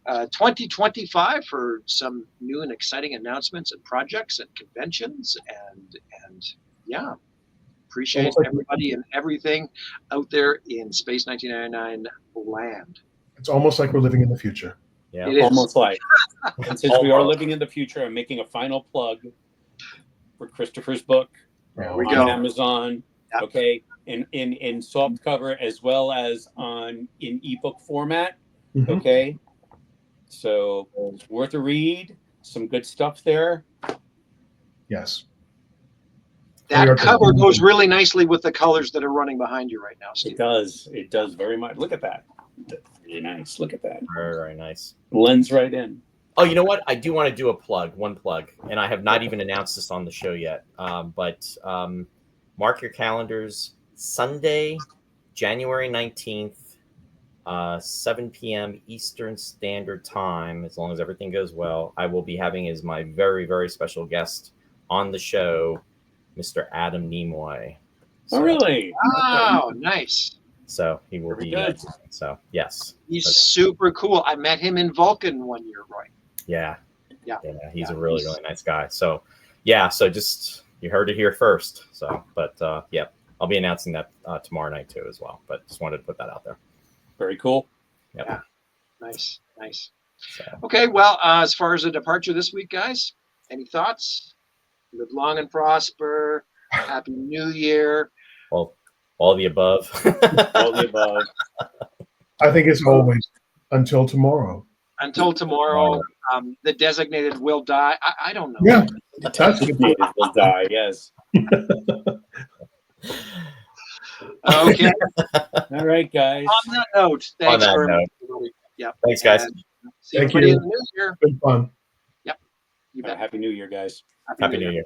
Speaker 1: 2025 for some new and exciting announcements and projects and conventions, and yeah, appreciate everybody and everything out there in Space 1999 land.
Speaker 3: It's almost like we're living in the future.
Speaker 2: Yeah,
Speaker 1: it is.
Speaker 4: Almost like. And since we are living in the future, I'm making a final plug for Christopher's book on Amazon. Yep. Okay, in soft cover as well as in ebook format. Mm-hmm. Okay, so it's worth a read. Some good stuff there.
Speaker 3: Yes.
Speaker 1: That cover goes really nicely with the colors that are running behind you right now, Steve.
Speaker 4: It does. It does very much. Look at that. That's really nice. Look at that.
Speaker 2: Very, very nice.
Speaker 4: Blends right in.
Speaker 2: Oh, you know what? I do want to do one plug, and I have not even announced this on the show yet. But mark your calendars. Sunday, January 19th, 7 p.m. Eastern Standard Time, as long as everything goes well, I will be having as my very, very special guest on the show, Mr. Adam Nimoy.
Speaker 4: So, oh, really?
Speaker 1: Wow, nice.
Speaker 2: So he will be good. So yes,
Speaker 1: he's super cool. I met him in Vulcan one year, Roy.
Speaker 2: Yeah, he's a really nice guy. So so just you heard it here first. So, but I'll be announcing that tomorrow night too as well. But just wanted to put that out there.
Speaker 4: Very cool.
Speaker 2: Yep.
Speaker 1: Yeah, nice. So. Okay, well, as far as the departure this week, guys, any thoughts? Live long and prosper. Happy New Year.
Speaker 2: Well, all the above.
Speaker 4: All the above.
Speaker 3: I think it's always until tomorrow.
Speaker 1: Until tomorrow, the designated will die. I don't know.
Speaker 3: Yeah,
Speaker 4: the designated will die. Yes.
Speaker 1: Okay.
Speaker 4: All right, guys.
Speaker 1: On that note, thanks very much.
Speaker 2: Yep. Thanks, guys.
Speaker 1: See everybody in the new year.
Speaker 3: Good fun.
Speaker 1: Yep. You bet.
Speaker 4: Happy New Year, guys.
Speaker 2: Happy New Year.